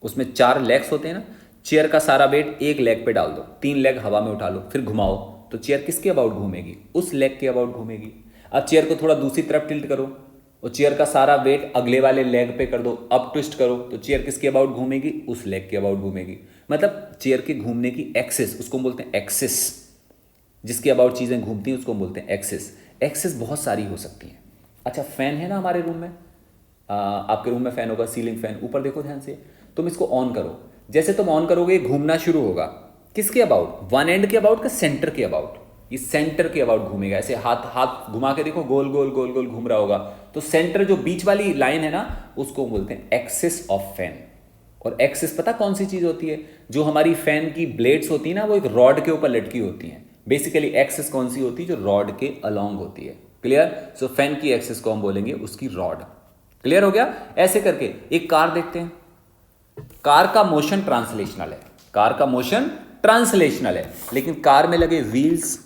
उसमें 4 लेग्स होते हैं ना, चेयर का सारा वेट एक लेग पे डाल दो, 3 लेग हवा में उठा लो, फिर घुमाओ, तो चेयर किसके अबाउट घूमेगी? उस लेग के अबाउट घूमेगी। अब चेयर को थोड़ा दूसरी तरफ टिल्ट करो और चेयर का सारा वेट अगले वाले लेग पे कर दो, अब ट्विस्ट करो तो चेयर किसके अबाउट घूमेगी, उस लेग के अबाउट घूमेगी। मतलब चेयर के घूमने की एक्सिस, उसको हम बोलते हैं एक्सिस, जिसके अबाउट चीज़ें घूमती हैं उसको हम बोलते हैं एक्सिस। एक्सिस बहुत सारी हो सकती हैं। अच्छा, फैन है ना हमारे रूम में, आपके रूम में फैन होगा, सीलिंग फैन, ऊपर देखो ध्यान से, तुम इसको ऑन करो, जैसे तुम ऑन करोगे घूमना शुरू होगा, किसके अबाउट, वन एंड के अबाउट का सेंटर के अबाउट, ये सेंटर के अबाउट घूमेगा। ऐसे हाथ हाथ घुमा के देखो, गोल गोल गोल गोल घूम रहा होगा, तो सेंटर जो बीच वाली लाइन है ना उसको बोलते हैं एक्सिस ऑफ फैन। और एक्सिस पता कौन सी चीज होती है, जो हमारी फैन की ब्लेड्स होती है ना वो एक रॉड के ऊपर लटकी होती हैं। बेसिकली एक्सिस कौन सी होती है, जो रॉड के अलोंग होती है। क्लियर? सो फैन की एक्सिस को हम बोलेंगे उसकी रॉड। क्लियर हो गया? ऐसे करके एक कार देखते हैं, कार का मोशन ट्रांसलेशनल है, कार का मोशन ट्रांसलेशनल है, लेकिन कार में लगे व्हील्स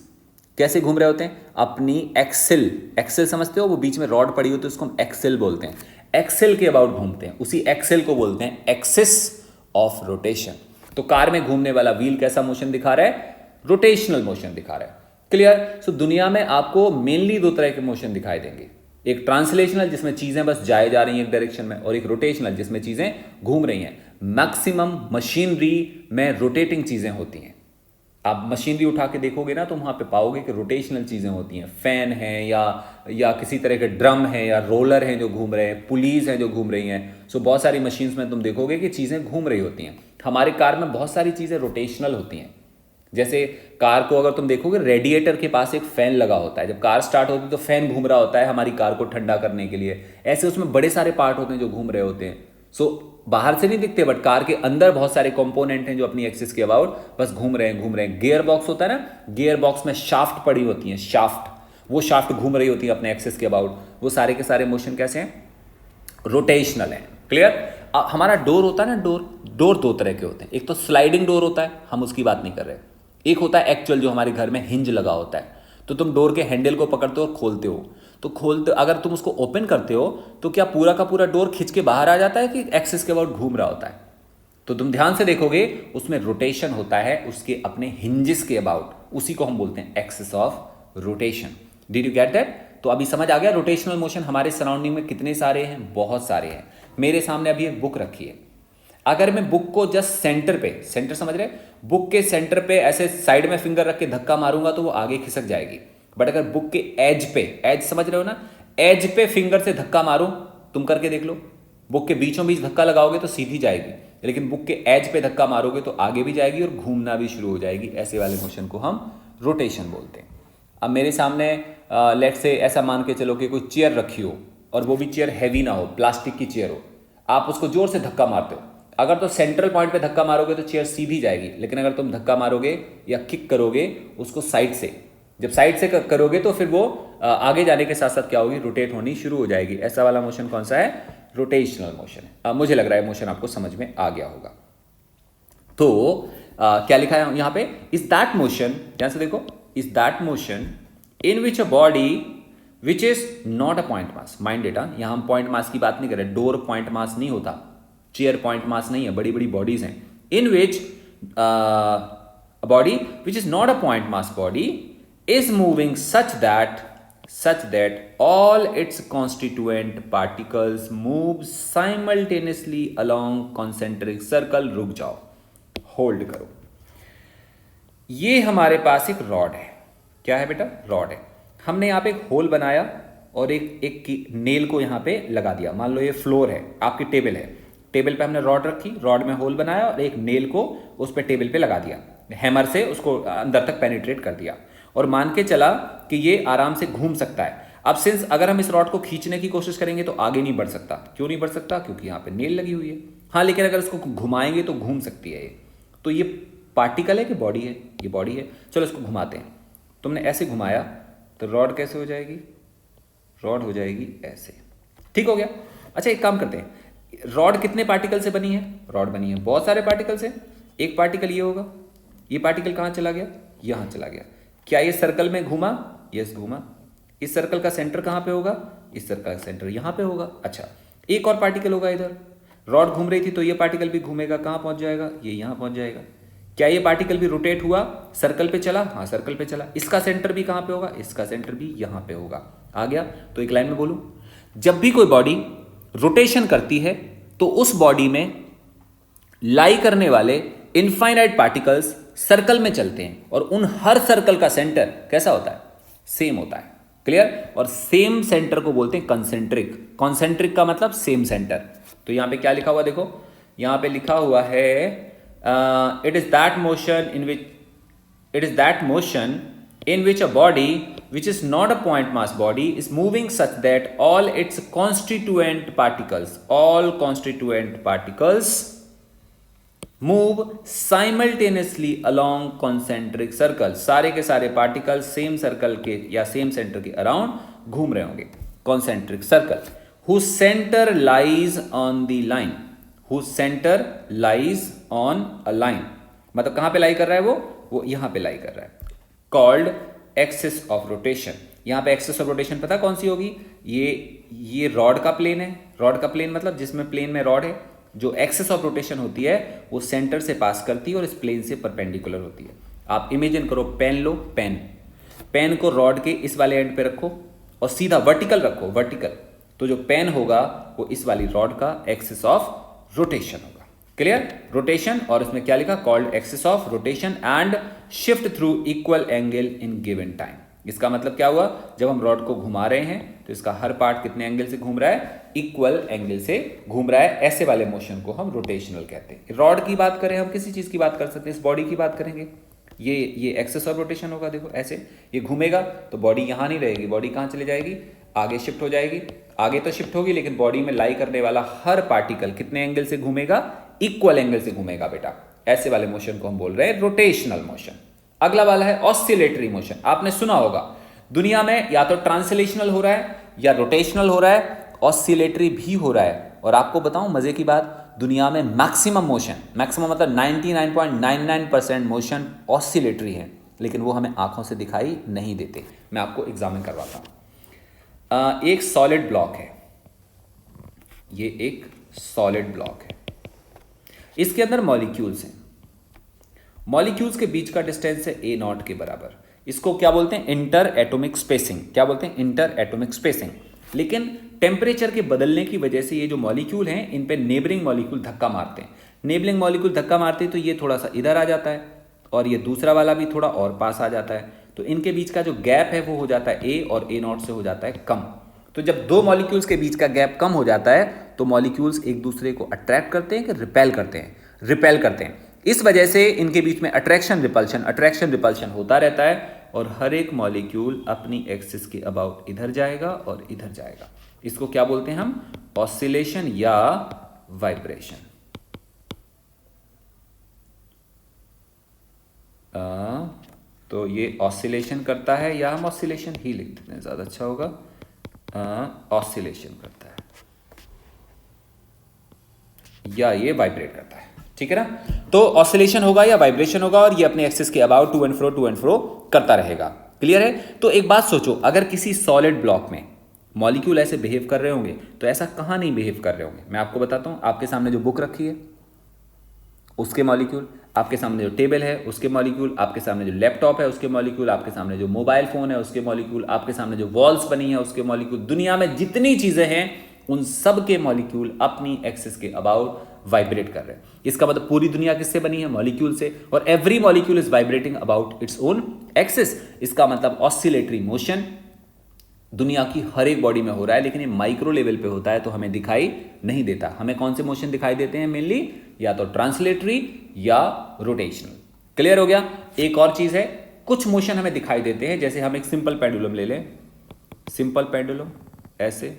कैसे घूम रहे होते हैं, अपनी एक्सेल, एक्सेल समझते हो, वो बीच में रॉड पड़ी होती है, उसको हम एक्सेल बोलते हैं, एक्सेल के अबाउट घूमते हैं, उसी एक्सेल को बोलते हैं एक्सिस ऑफ रोटेशन। तो कार में घूमने वाला व्हील कैसा मोशन दिखा रहा है, रोटेशनल मोशन दिखा रहा है। क्लियर? सो दुनिया में आपको मेनली दो तरह के मोशन दिखाई देंगे, एक ट्रांसलेशनल जिसमें चीजें बस जाए जा रही हैं एक डायरेक्शन में, और एक रोटेशनल जिसमें चीजें घूम रही हैं। मैक्सिमम मशीनरी में रोटेटिंग चीजें होती हैं। आप मशीनरी उठा के देखोगे ना तो वहां पे पाओगे कि रोटेशनल चीजें होती हैं, फैन है या किसी तरह के ड्रम है या रोलर हैं जो घूम रहे हैं, पुलीज हैं जो घूम रही हैं। सो बहुत सारी मशीन्स में तुम देखोगे कि चीजें घूम रही होती हैं। हमारे कार में बहुत सारी चीजें रोटेशनल होती हैं। जैसे कार को अगर तुम देखोगे, रेडिएटर के पास एक फैन लगा होता है, जब कार स्टार्ट होती है तो फैन घूम रहा होता है हमारी कार को ठंडा करने के लिए। ऐसे उसमें बड़े सारे पार्ट होते हैं जो घूम रहे होते हैं। सो बाहर से नहीं दिखते, बट कार के अंदर बहुत सारे कंपोनेंट हैं जो अपनी एक्सिस के अबाउट बस घूम रहे हैं। गियर बॉक्स होता है ना, गियर बॉक्स में शाफ्ट पड़ी होती हैं, शाफ्ट, वो शाफ्ट घूम रही होती है अपने एक्सिस के अबाउट। वो सारे के सारे मोशन कैसे हैं, रोटेशनल है। क्लियर? हमारा डोर होता है ना, डोर दो तरह के होते हैं, एक तो स्लाइडिंग डोर होता है, हम उसकी बात नहीं कर रहे, एक होता है एक्चुअल जो हमारे घर में हिंज लगा होता है। तो तुम डोर के हैंडल को पकड़ते हो और खोलते हो, तो खोलते अगर तुम उसको ओपन करते हो तो क्या पूरा का पूरा डोर खिंच के बाहर आ जाता है कि एक्सिस के अबाउट घूम रहा होता है? तो तुम ध्यान से देखोगे उसमें रोटेशन होता है उसके अपने हिंजेस के अबाउट, उसी को हम बोलते हैं axis of rotation. Did you get that? तो अभी समझ आ गया रोटेशनल मोशन हमारे सराउंडिंग में कितने सारे हैं, बहुत सारे हैं। मेरे सामने अभी एक बुक रखी है, अगर मैं बुक को जस्ट सेंटर पे, सेंटर समझ रहे, बुक के सेंटर पे ऐसे साइड में फिंगर रख के धक्का मारूंगा तो वो आगे खिसक जाएगी। बट अगर बुक के एज पे, एज समझ रहे हो ना, एज पे फिंगर से धक्का मारो, तुम करके देख लो, बुक के बीचों बीच धक्का लगाओगे तो सीधी जाएगी, लेकिन बुक के एज पे धक्का मारोगे तो आगे भी जाएगी और घूमना भी शुरू हो जाएगी। ऐसे वाले मोशन को हम रोटेशन बोलते हैं। अब मेरे सामने लेट से ऐसा मान के चलो कि कोई चेयर रखी हो और वो भी चेयर हैवी ना हो, प्लास्टिक की चेयर हो, आप उसको जोर से धक्का मारते हो, अगर तो सेंट्रल पॉइंट पे धक्का मारोगे तो चेयर सीधी जाएगी, लेकिन अगर तुम धक्का मारोगे या किक करोगे उसको साइड से, जब साइड से करोगे तो फिर वो आगे जाने के साथ साथ क्या होगी, रोटेट होनी शुरू हो जाएगी। ऐसा वाला मोशन कौन सा है, रोटेशनल मोशन है। मुझे लग रहा है मोशन आपको समझ में आ गया होगा। तो क्या लिखा है यहां पे, इज दैट मोशन, ध्यान से देखो, is that motion in which a body which is not a point mass. Mind data, यहां हम पॉइंट मास की बात नहीं कर रहे, डोर पॉइंट मास नहीं होता, चेयर पॉइंट मास नहीं है, बड़ी बड़ी बॉडीज हैं। In which body which is not a point mass body is moving such that all its constituent particles move simultaneously along concentric circle। रुक जाओ, होल्ड करो, ये हमारे पास एक रॉड है। क्या है बेटा, रॉड है। हमने यहां पे एक होल बनाया और एक नेल को यहां पे लगा दिया। मान लो ये फ्लोर है, आपकी टेबल है, टेबल पे हमने रॉड रखी, रॉड में होल बनाया और एक नेल को उस पे टेबल पे लगा दिया, हैमर से उसको अंदर तक पेनिट्रेट कर दिया और मान के चला कि ये आराम से घूम सकता है। अब सिंस अगर हम इस रॉड को खींचने की कोशिश करेंगे तो आगे नहीं बढ़ सकता। क्यों नहीं बढ़ सकता, क्योंकि यहाँ पे नेल लगी हुई है। हाँ, लेकिन अगर इसको घुमाएंगे तो घूम सकती है ये। तो ये पार्टिकल है कि बॉडी है, ये बॉडी है। चलो इसको घुमाते हैं। तुमने ऐसे घुमाया तो रॉड कैसे हो जाएगी, रॉड हो जाएगी ऐसे। ठीक हो गया। अच्छा, एक काम करते हैं, रॉड कितने पार्टिकल से बनी है, रॉड बनी है बहुत सारे पार्टिकल से। एक पार्टिकल ये होगा, ये पार्टिकल कहाँ चला गया, यहां चला गया। क्या ये सर्कल में घूमा, यस घूमा। इस सर्कल का सेंटर कहां पे होगा, इस सर्कल का सेंटर यहां पे होगा। अच्छा, एक और पार्टिकल होगा इधर, रॉड घूम रही थी तो ये पार्टिकल भी घूमेगा, कहां पहुंच जाएगा, ये यहां पहुंच जाएगा। क्या ये पार्टिकल भी रोटेट हुआ, सर्कल पे चला, हाँ सर्कल पे चला। इसका सेंटर भी कहां पे होगा, इसका सेंटर भी यहां पे होगा। आ गया? तो एक लाइन में बोलूं, जब भी कोई बॉडी रोटेशन करती है तो उस बॉडी में लाई करने वाले इनफाइनाइट पार्टिकल्स सर्कल में चलते हैं और उन हर सर्कल का सेंटर कैसा होता है? सेम होता है। क्लियर? और सेम सेंटर को बोलते हैं कंसेंट्रिक। कंसेंट्रिक का मतलब सेम सेंटर। तो यहां पे क्या लिखा हुआ देखो, यहां पे लिखा हुआ है it is that motion in which a body which is not a point mass body is moving such that all constituent particles move simultaneously along concentric circle। सारे के सारे पार्टिकल सेम सर्कल के या सेम सेंटर के around घूम रहे होंगे, concentric circle whose center lies on the line, whose center lies on a line। मतलब कहां पे लाई कर रहा है वो यहां पे लाई कर रहा है, कॉल्ड एक्सिस ऑफ रोटेशन। यहां पे एक्सिस ऑफ रोटेशन पता कौन सी होगी? ये रॉड का प्लेन है। रॉड का प्लेन मतलब जिसमें प्लेन में रॉड है, जो एक्सिस ऑफ रोटेशन होती है वो सेंटर से पास करती है और इस प्लेन से परपेंडिकुलर होती है। आप इमेजिन करो, पेन लो, पेन को रॉड के इस वाले एंड पे रखो और सीधा वर्टिकल रखो, वर्टिकल, तो जो पेन होगा वो इस वाली रॉड का एक्सिस ऑफ रोटेशन होगा। क्लियर? रोटेशन, और इसमें क्या लिखा? Called axis of rotation and shift through equal angle in given time. इसका मतलब क्या हुआ? जब हम रॉड को घुमा रहे हैं तो इसका हर पार्ट कितने एंगल से घूम रहा है? इक्वल एंगल से घूम रहा है। ऐसे वाले मोशन को हम रोटेशनल कहते हैं। रॉड की बात करें, हम किसी चीज की बात कर सकते हैं, इस बॉडी की बात करेंगे, ये एक्सिस ऑफ रोटेशन होगा। देखो ऐसे ये घूमेगा तो बॉडी यहां नहीं रहेगी, बॉडी कहां चली जाएगी? आगे शिफ्ट हो जाएगी। आगे तो शिफ्ट होगी लेकिन बॉडी में लाई करने वाला हर पार्टिकल कितने एंगल से घूमेगा? इक्वल एंगल से घूमेगा बेटा। ऐसे वाले मोशन को हम बोल रहे हैं रोटेशनल मोशन। अगला वाला है ऑसिलेटरी मोशन। आपने सुना होगा दुनिया में या तो ट्रांसलेशनल हो रहा है या रोटेशनल हो रहा है, ऑसिलेटरी भी हो रहा है। और आपको बताऊं मजे की बात, दुनिया में मैक्सिमम मोशन, मैक्सिमम मतलब 99.99% मोशन ऑसिलेटरी है, लेकिन वो हमें आंखों से दिखाई नहीं देते। मैं आपको एग्जामिन करवाता हूं। एक सॉलिड ब्लॉक है, ये एक सॉलिड ब्लॉक है, इसके अंदर मॉलिक्यूल्स हैं। मॉलिक्यूल्स के बीच का डिस्टेंस है a0 के बराबर। इसको क्या बोलते हैं? Inter atomic spacing. क्या बोलते हैं? Inter atomic spacing. लेकिन टेम्परेचर के बदलने की वजह से ये जो मॉलिक्यूल हैं इन पे नेबरिंग मॉलिक्यूल धक्का मारते हैं। नेबरिंग मॉलिक्यूल धक्का मारते हैं तो ये थोड़ा सा इधर आ जाता है और ये दूसरा वाला भी थोड़ा और पास आ जाता है, तो इनके बीच का जो गैप है वो हो जाता है a और a0 से हो जाता है कम। तो जब दो मॉलिक्यूल्स के बीच का गैप कम हो जाता है तो मॉलिक्यूल्स एक दूसरे को अट्रैक्ट करते हैं कि रिपेल करते हैं? रिपेल करते हैं। इस वजह से इनके बीच में अट्रैक्शन रिपल्शन होता रहता है और हर एक मॉलिक्यूल अपनी एक्सिस के अबाउट इधर जाएगा और इधर जाएगा। इसको क्या बोलते हैं हम? ऑसिलेशन या वाइब्रेशन। तो ये ऑसिलेशन करता है, या हम ऑसिलेशन ही लिख देते हैं, ज्यादा अच्छा होगा। ऑसिलेशन करता है या ये वाइब्रेट करता है, ठीक है ना? तो ऑसिलेशन होगा या वाइब्रेशन होगा और ये अपने एक्सिस के अबाउट टू एंड फ्रो करता रहेगा। क्लियर है? तो एक बात सोचो, अगर किसी सॉलिड ब्लॉक में मॉलिक्यूल ऐसे बिहेव कर रहे होंगे तो ऐसा कहां नहीं बिहेव कर रहे होंगे? मैं आपको बताता हूं। आपके सामने जो बुक रखी है उसके मॉलिक्यूल, आपके सामने जो टेबल है उसके मॉलिक्यूल, आपके सामने जो लैपटॉप है उसके मॉलिक्यूल, आपके सामने जो मोबाइल फोन है उसके मॉलिक्यूल, आपके सामने जो वॉल्स बनी है उसके मॉलिक्यूल, दुनिया में जितनी चीजें हैं उन सब के मॉलिक्यूल अपनी एक्सिस के अबाउट वाइब्रेट कर रहे हैं। इसका मतलब पूरी दुनिया किससे बनी है? मॉलिक्यूल से, और every molecule is vibrating about its own axis. इसका मतलब ऑसिलेटरी मोशन दुनिया की हर एक बॉडी में हो रहा है, लेकिन ये माइक्रो लेवल पे होता है तो हमें दिखाई नहीं देता। हमें कौन से मोशन दिखाई देते हैं मेनली? या तो ट्रांसलेटरी या रोटेशनल। क्लियर हो गया? एक और चीज है, कुछ मोशन हमें दिखाई देते हैं, जैसे हम एक सिंपल पेंडुलम ले लें। सिंपल पेंडुलम ऐसे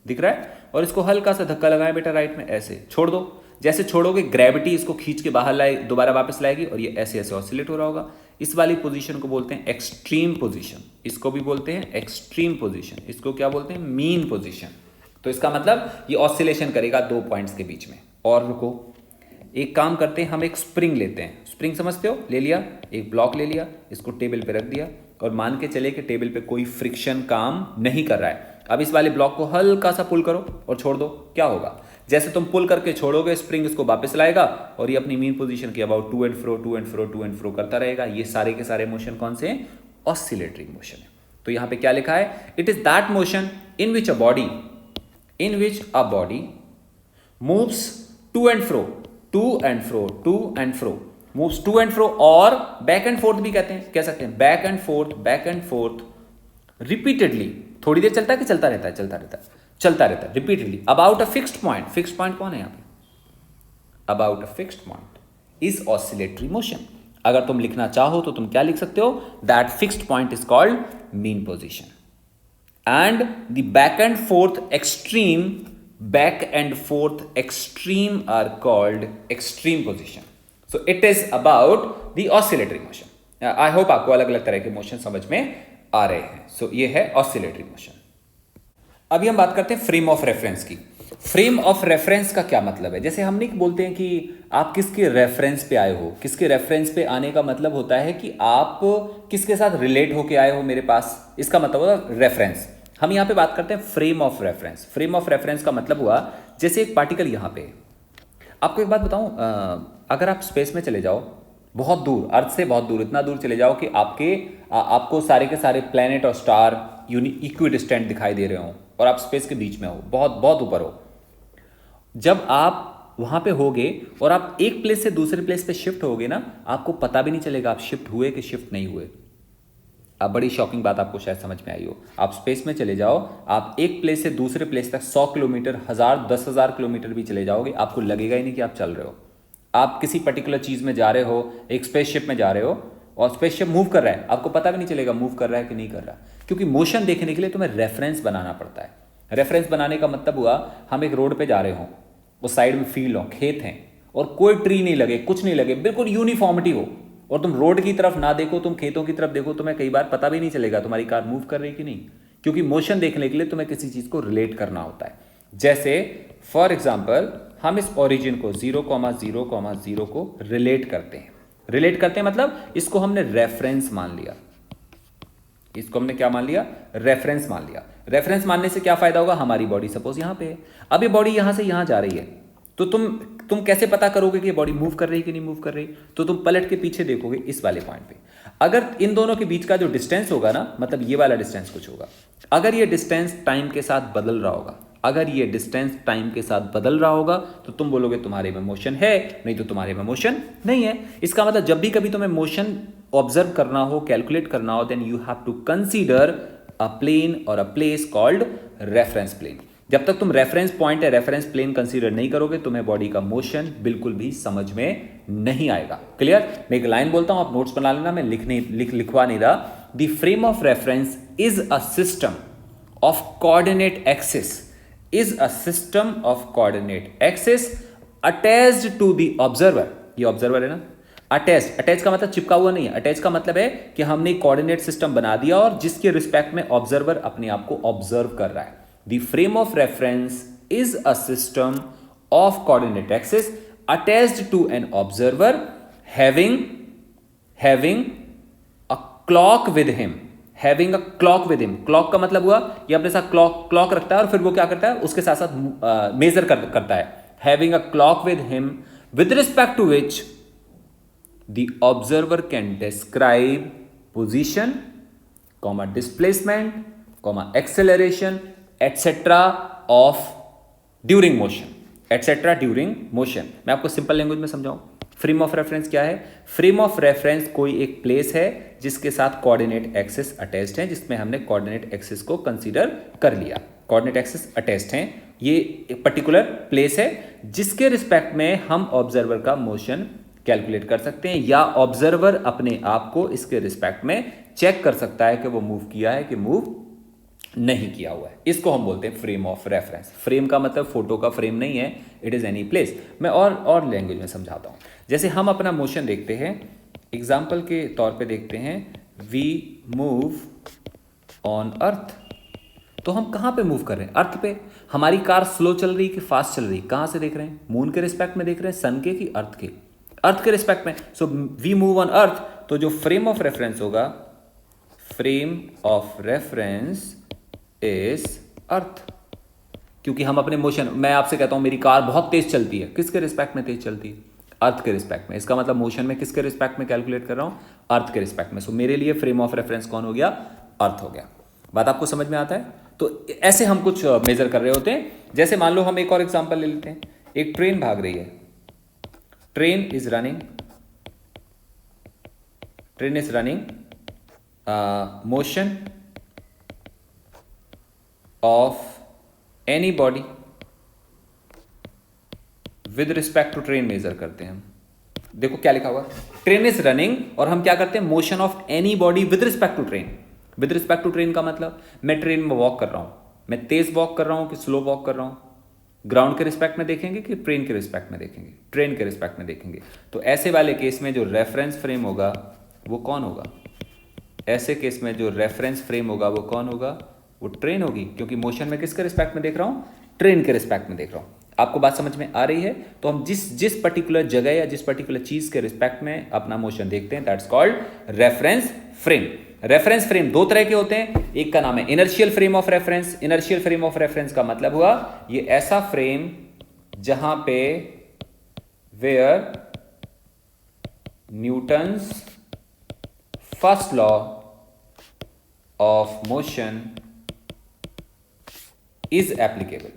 दिख रहा है और इसको हल्का सा धक्का लगाएं बेटा राइट में, ऐसे छोड़ दो। जैसे छोड़ोगे ग्रेविटी इसको खींच के बाहर लाए, दोबारा वापस लाएगी और ये ऐसे ऐसे ऑसिलेट हो रहा होगा। इस वाली पोजीशन को बोलते हैं एक्सट्रीम पोजीशन, इसको भी बोलते हैं एक्सट्रीम पोजीशन, इसको क्या बोलते हैं? Mean position. तो इसका मतलब ये ऑसिलेशन करेगा दो पॉइंट्स के बीच में। और रुको, एक काम करते हैं, हम एक स्प्रिंग लेते हैं। स्प्रिंग समझते हो? ले लिया, एक ब्लॉक ले लिया, इसको टेबल पे रख दिया और मान के चले कि टेबल पे कोई फ्रिक्शन काम नहीं कर रहा है। अब इस वाले ब्लॉक को हल्का सा पुल करो और छोड़ दो, क्या होगा? जैसे तुम पुल करके छोड़ोगे स्प्रिंग इसको वापस लाएगा और ये अपनी मीन पोजीशन के अबाउट टू एंड फ्रो करता रहेगा। ये सारे के सारे मोशन कौन से हैं? ऑसिलेटरी मोशन है। तो यहां पे क्या लिखा है, it is that motion in which a body moves to and fro, moves to and fro, or back and fourth भी कह सकते हैं, बैक एंड फोर्थ रिपीटेडली। थोड़ी देर चलता है कि चलता रहता है repeatedly, about a fixed point. Fixed point कौन है यहां पे, about a fixed point is oscillatory motion. अगर तुम लिखना चाहो तो तुम क्या लिख सकते हो, that fixed point is called mean position, and the back and forth extreme are called extreme position. So it is about the oscillatory motion. I hope आपको अलग अलग तरह के मोशन समझ में आ रहे हैं। सो ये है ऑसिलेटरी मोशन। अभी हम बात करते हैं फ्रेम ऑफ रेफरेंस की। फ्रेम ऑफ रेफरेंस का क्या मतलब है, जैसे हम नहीं बोलते हैं कि आप किसके रेफरेंस पे आए हो। किसके रेफरेंस पे आने का मतलब होता है कि आप किसके साथ रिलेट होके आए हो मेरे पास, इसका मतलब होता है रेफरेंस। हम यहां पे बात करते हैं frame of reference. Frame of reference का मतलब हुआ जैसे एक पार्टिकल यहां पे, आपको एक बात बताऊं, अगर आप स्पेस में चले जाओ बहुत दूर, अर्थ से बहुत दूर, इतना दूर चले जाओ कि आपको सारे के सारे प्लैनेट और स्टार इक्विडिस्टेंट दिखाई दे रहे हो और आप स्पेस के बीच में हो, बहुत बहुत ऊपर हो। जब आप वहां पे होगे और आप एक प्लेस से दूसरे प्लेस पे शिफ्ट होगे ना, आपको पता भी नहीं चलेगा आप शिफ्ट हुए कि शिफ्ट नहीं हुए। अब बड़ी शॉकिंग बात आपको शायद समझ में आई हो, आप स्पेस में चले जाओ, आप एक प्लेस से दूसरे प्लेस तक 100 किलोमीटर, 1000, 10,000 किलोमीटर भी चले जाओगे, आपको लगेगा ही नहीं कि आप चल रहे हो। आप किसी पर्टिकुलर चीज में जा रहे हो, एक स्पेसशिप में जा रहे हो और स्पेसशिप मूव कर रहा है, आपको पता भी नहीं चलेगा मूव कर रहा है कि नहीं कर रहा, क्योंकि मोशन देखने के लिए तुम्हें रेफरेंस बनाना पड़ता है। रेफरेंस बनाने का मतलब हुआ हम एक रोड पे जा रहे हो, उस साइड में फील्ड हो, खेत हैं और कोई ट्री नहीं लगे, कुछ नहीं लगे, बिल्कुल यूनिफॉर्मिटी हो, और तुम रोड की तरफ ना देखो, तुम खेतों की तरफ देखो, तुम्हें कई बार पता भी नहीं चलेगा तुम्हारी कार मूव कर रही कि नहीं, क्योंकि मोशन देखने के लिए तुम्हें किसी चीज को रिलेट करना होता है। जैसे फॉर एग्जाम्पल हम इस ओरिजिन को 0,0,0 को रिलेट करते हैं मतलब इसको हमने रेफरेंस मान लिया। इसको हमने क्या मान लिया, रेफरेंस मान लिया। रेफरेंस मानने से क्या फायदा होगा, हमारी बॉडी सपोज यहां पे है, अब ये बॉडी यहां से यहां जा रही है, तो तुम कैसे पता करोगे कि ये बॉडी मूव कर रही है कि नहीं मूव कर रही, तो तुम पलट के पीछे देखोगे इस वाले पॉइंट पे। अगर इन दोनों के बीच का जो डिस्टेंस होगा ना, मतलब ये वाला डिस्टेंस कुछ होगा, अगर ये डिस्टेंस टाइम के साथ बदल रहा होगा, तो तुम बोलोगे तुम्हारे में मोशन है, नहीं तो तुम्हारे में मोशन नहीं है। इसका मतलब जब भी कभी तुम्हें मोशन ऑब्जर्व करना हो, कैलकुलेट करना हो, then you have to consider a plane और a place called reference plane. जब तक तुम रेफरेंस पॉइंट या रेफरेंस प्लेन कंसीडर नहीं करोगे, तुम्हें बॉडी का मोशन बिल्कुल भी समझ में नहीं आएगा। क्लियर? मैं एक लाइन बोलता हूं, आप नोट्स बना लेना, मैं लिखवा नहीं रहा। The frame of reference is a system of coordinate axis attached to the observer. ये ऑब्जर्वर है ना, अटैच का मतलब चिपका हुआ नहीं है, अटैच का मतलब है कि हमने कोऑर्डिनेट सिस्टम बना दिया और जिसके रिस्पेक्ट में ऑब्जर्वर अपने आप को ऑब्जर्व कर रहा है। The frame of reference is a system of coordinate axis attached to an observer having a clock with him. Clock का मतलब हुआ ये अपने साथ क्लॉक रखता है और फिर वो क्या करता है, उसके साथ साथ मेजर करता है। Having a clock with him with respect to which the observer can describe position, displacement, acceleration, etc. of during motion, मैं आपको सिंपल लैंग्वेज में समझाऊं। फ्रेम ऑफ रेफरेंस क्या है? फ्रेम ऑफ रेफरेंस कोई एक प्लेस है जिसके साथ कोऑर्डिनेट एक्सिस अटैच्ड है, जिसमें हमने कोऑर्डिनेट एक्सिस को कंसीडर कर लिया। कोऑर्डिनेट एक्सिस अटैच्ड है, ये एक पर्टिकुलर प्लेस है जिसके रिस्पेक्ट में हम ऑब्जर्वर का मोशन कैलकुलेट कर सकते हैं, या ऑब्जर्वर अपने आप को इसके रिस्पेक्ट में चेक कर सकता है कि वो मूव किया है कि मूव नहीं किया हुआ है। इसको हम बोलते हैं फ्रेम ऑफ रेफरेंस। फ्रेम का मतलब फोटो का फ्रेम नहीं है, इट इज एनी प्लेस। मैं और लैंग्वेज में समझाता हूं। जैसे हम अपना मोशन देखते हैं, एग्जाम्पल के तौर पे देखते हैं, वी मूव ऑन अर्थ। तो हम कहां पे मूव कर रहे हैं? अर्थ पे। हमारी कार स्लो चल रही कि फास्ट चल रही, कहां से देख रहे हैं? मून के रिस्पेक्ट में देख रहे हैं, सन के कि अर्थ के? अर्थ के रिस्पेक्ट में। So we move on earth, तो जो फ्रेम ऑफ रेफरेंस होगा, frame of reference is earth. क्योंकि हम अपने मोशन, मैं आपसे कहता हूं मेरी कार बहुत तेज चलती है, किसके रिस्पेक्ट में तेज चलती है? अर्थ के रिस्पेक्ट में। इसका मतलब मोशन में किसके रिस्पेक्ट में कैलकुलेट कर रहा हूं? अर्थ के रिस्पेक्ट में। सो मेरे लिए फ्रेम ऑफ रेफरेंस कौन हो गया? अर्थ हो गया। बात आपको समझ में आता है? तो ऐसे हम कुछ मेजर कर रहे होते हैं। जैसे मान लो हम एक और एग्जांपल ले लेते हैं। एक ट्रेन भाग रही है, train is running motion of any body with respect to train measure करते हैं हम। देखो क्या लिखा हुआ, ट्रेन इज रनिंग, और हम क्या करते हैं, motion of any body with respect to train. With respect to train का मतलब मैं ट्रेन में वॉक कर रहा हूं, मैं तेज वॉक कर रहा हूं कि स्लो वॉक कर रहा हूं, ग्राउंड के रिस्पेक्ट में देखेंगे कि ट्रेन के रिस्पेक्ट में देखेंगे? ट्रेन के रिस्पेक्ट में देखेंगे। तो ऐसे वाले केस में जो रेफरेंस फ्रेम होगा वो कौन होगा? ऐसे केस में जो रेफरेंस फ्रेम होगा वो कौन होगा? वो ट्रेन होगी, क्योंकि मोशन में किसके रिस्पेक्ट में देख रहा हूं? ट्रेन के रिस्पेक्ट में देख रहा हूं। आपको बात समझ में आ रही है? तो हम जिस पर्टिकुलर जगह या जिस पर्टिकुलर चीज के रिस्पेक्ट में अपना मोशन देखते हैं, that's called reference frame. Reference frame दो तरह के होते हैं, एक का नाम है inertial frame of reference. Inertial frame of reference का मतलब हुआ ये ऐसा फ्रेम जहां पे where Newton's first law of motion is applicable,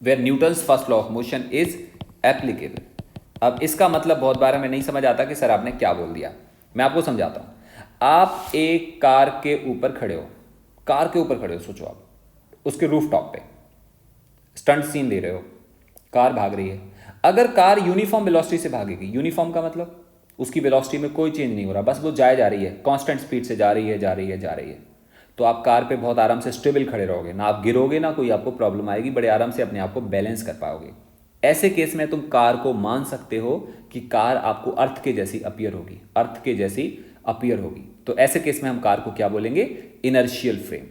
where Newton's first law of motion is applicable। अब इसका मतलब बहुत बार हमें नहीं समझ आता कि सर आपने क्या बोल दिया। मैं आपको समझाता हूं। आप एक कार के ऊपर खड़े हो, सोचो आप उसके रूफ टॉप पे स्टंट सीन ले रहे हो, कार भाग रही है। अगर कार यूनिफॉर्म वेलोसिटी से भागेगी, यूनिफॉर्म का मतलब उसकी वेलोसिटी में कोई चेंज नहीं हो रहा, बस वो जा रही है, कांस्टेंट स्पीड से जा रही है, तो आप कार पे बहुत आराम से स्टेबल खड़े रहोगे, ना आप गिरोगे, ना कोई आपको प्रॉब्लम आएगी, बड़े आराम से अपने आप को बैलेंस कर पाओगे। ऐसे केस में तुम कार को मान सकते हो कि कार आपको अर्थ के जैसी अपीयर होगी। तो ऐसे केस में हम कार को क्या बोलेंगे? Inertial frame.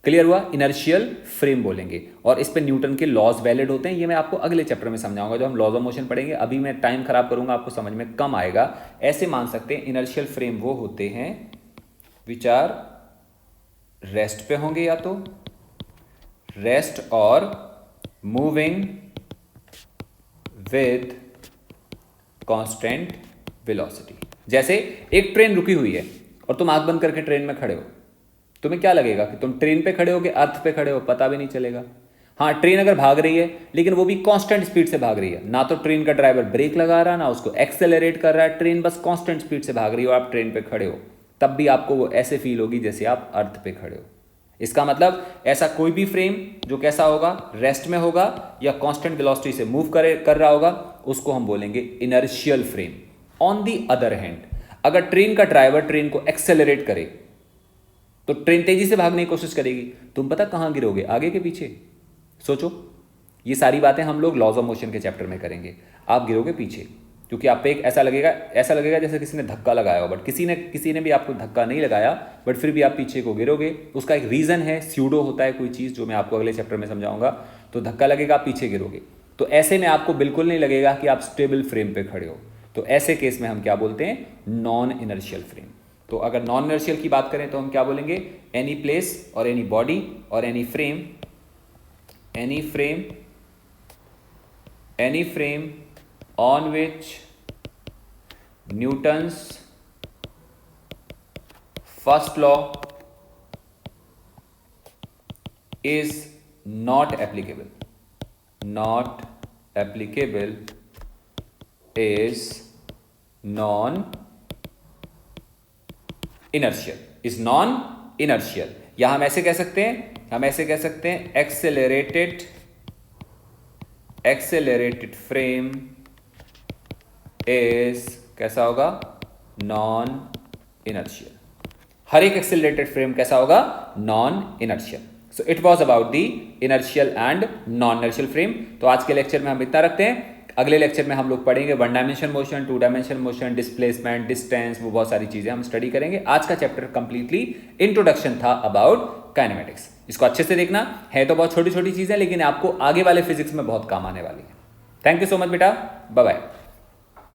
क्लियर हुआ? इनर्शियल फ्रेम बोलेंगे। और इस पे न्यूटन के लॉज वैलिड होते हैं, ये मैं आपको अगले चैप्टर में समझाऊंगा, जो हम लॉज ऑफ मोशन पढ़ेंगे। अभी मैं टाइम खराब करूंगा, आपको समझ में कम आएगा। ऐसे मान सकते हैं इनर्शियल फ्रेम वो होते हैं विच आर रेस्ट पे होंगे, या तो रेस्ट और मूविंग विद कांस्टेंट वेलोसिटी। जैसे एक ट्रेन रुकी हुई है और तुम आंख बंद करके ट्रेन में खड़े हो, तुम्हें क्या लगेगा कि तुम ट्रेन पे खड़े हो कि अर्थ पे खड़े हो? पता भी नहीं चलेगा। हाँ, ट्रेन अगर भाग रही है लेकिन वो भी कांस्टेंट स्पीड से भाग रही है, ना तो ट्रेन का ड्राइवर ब्रेक लगा रहा, ना उसको एक्सेलरेट कर रहा है, ट्रेन बस कांस्टेंट स्पीड से भाग रही है और आप ट्रेन पे खड़े हो, तब भी आपको वो ऐसे फील होगी जैसे आप अर्थ पे खड़े हो। इसका मतलब ऐसा कोई भी फ्रेम जो कैसा होगा, रेस्ट में होगा या कांस्टेंट वेलोसिटी से मूव कर रहा होगा, उसको हम बोलेंगे inertial frame. On the other hand, अगर ट्रेन का ड्राइवर ट्रेन को एक्सेलरेट करे तो ट्रेन तेजी से भागने की कोशिश करेगी, तुम पता कहां गिरोगे? आगे के पीछे। सोचो, ये सारी बातें हम लोग लॉज ऑफ मोशन के चैप्टर में करेंगे। आप गिरोगे पीछे, क्योंकि आप पे एक ऐसा लगेगा जैसे किसी ने धक्का लगाया हो, बट किसी ने भी आपको धक्का नहीं लगाया, बट फिर भी आप पीछे को गिरोगे। उसका एक रीजन है, स्यूडो होता है कोई चीज़, जो मैं आपको अगले चैप्टर में समझाऊंगा। तो धक्का लगेगा, आप पीछे गिरोगे। तो ऐसे में आपको बिल्कुल नहीं लगेगा कि आप स्टेबल फ्रेम पे खड़े हो। तो ऐसे केस में हम क्या बोलते हैं? Non inertial frame. तो अगर नॉन इनर्शियल की बात करें तो हम क्या बोलेंगे? एनी प्लेस और एनी बॉडी और any frame on which Newton's first law is not applicable is non-inertial। या हम ऐसे कह सकते हैं accelerated frame is कैसा होगा? Non inertial. हर एक एक्सेलरेटेड फ्रेम कैसा होगा? Non inertial. So it was about the inertial and non inertial frame. तो आज के लेक्चर में हम इतना रखते हैं। अगले लेक्चर में हम लोग पढ़ेंगे 1 dimension motion, 2 dimension motion, displacement, distance, वो बहुत सारी चीजें हम स्टडी करेंगे। आज का चैप्टर कंप्लीटली इंट्रोडक्शन था अबाउट काइनेमेटिक्स। इसको अच्छे से देखना है, तो बहुत छोटी छोटी चीजें, लेकिन आपको आगे वाले फिजिक्स में बहुत काम आने वाली है। थैंक यू सो मच बेटा, बाय बाय।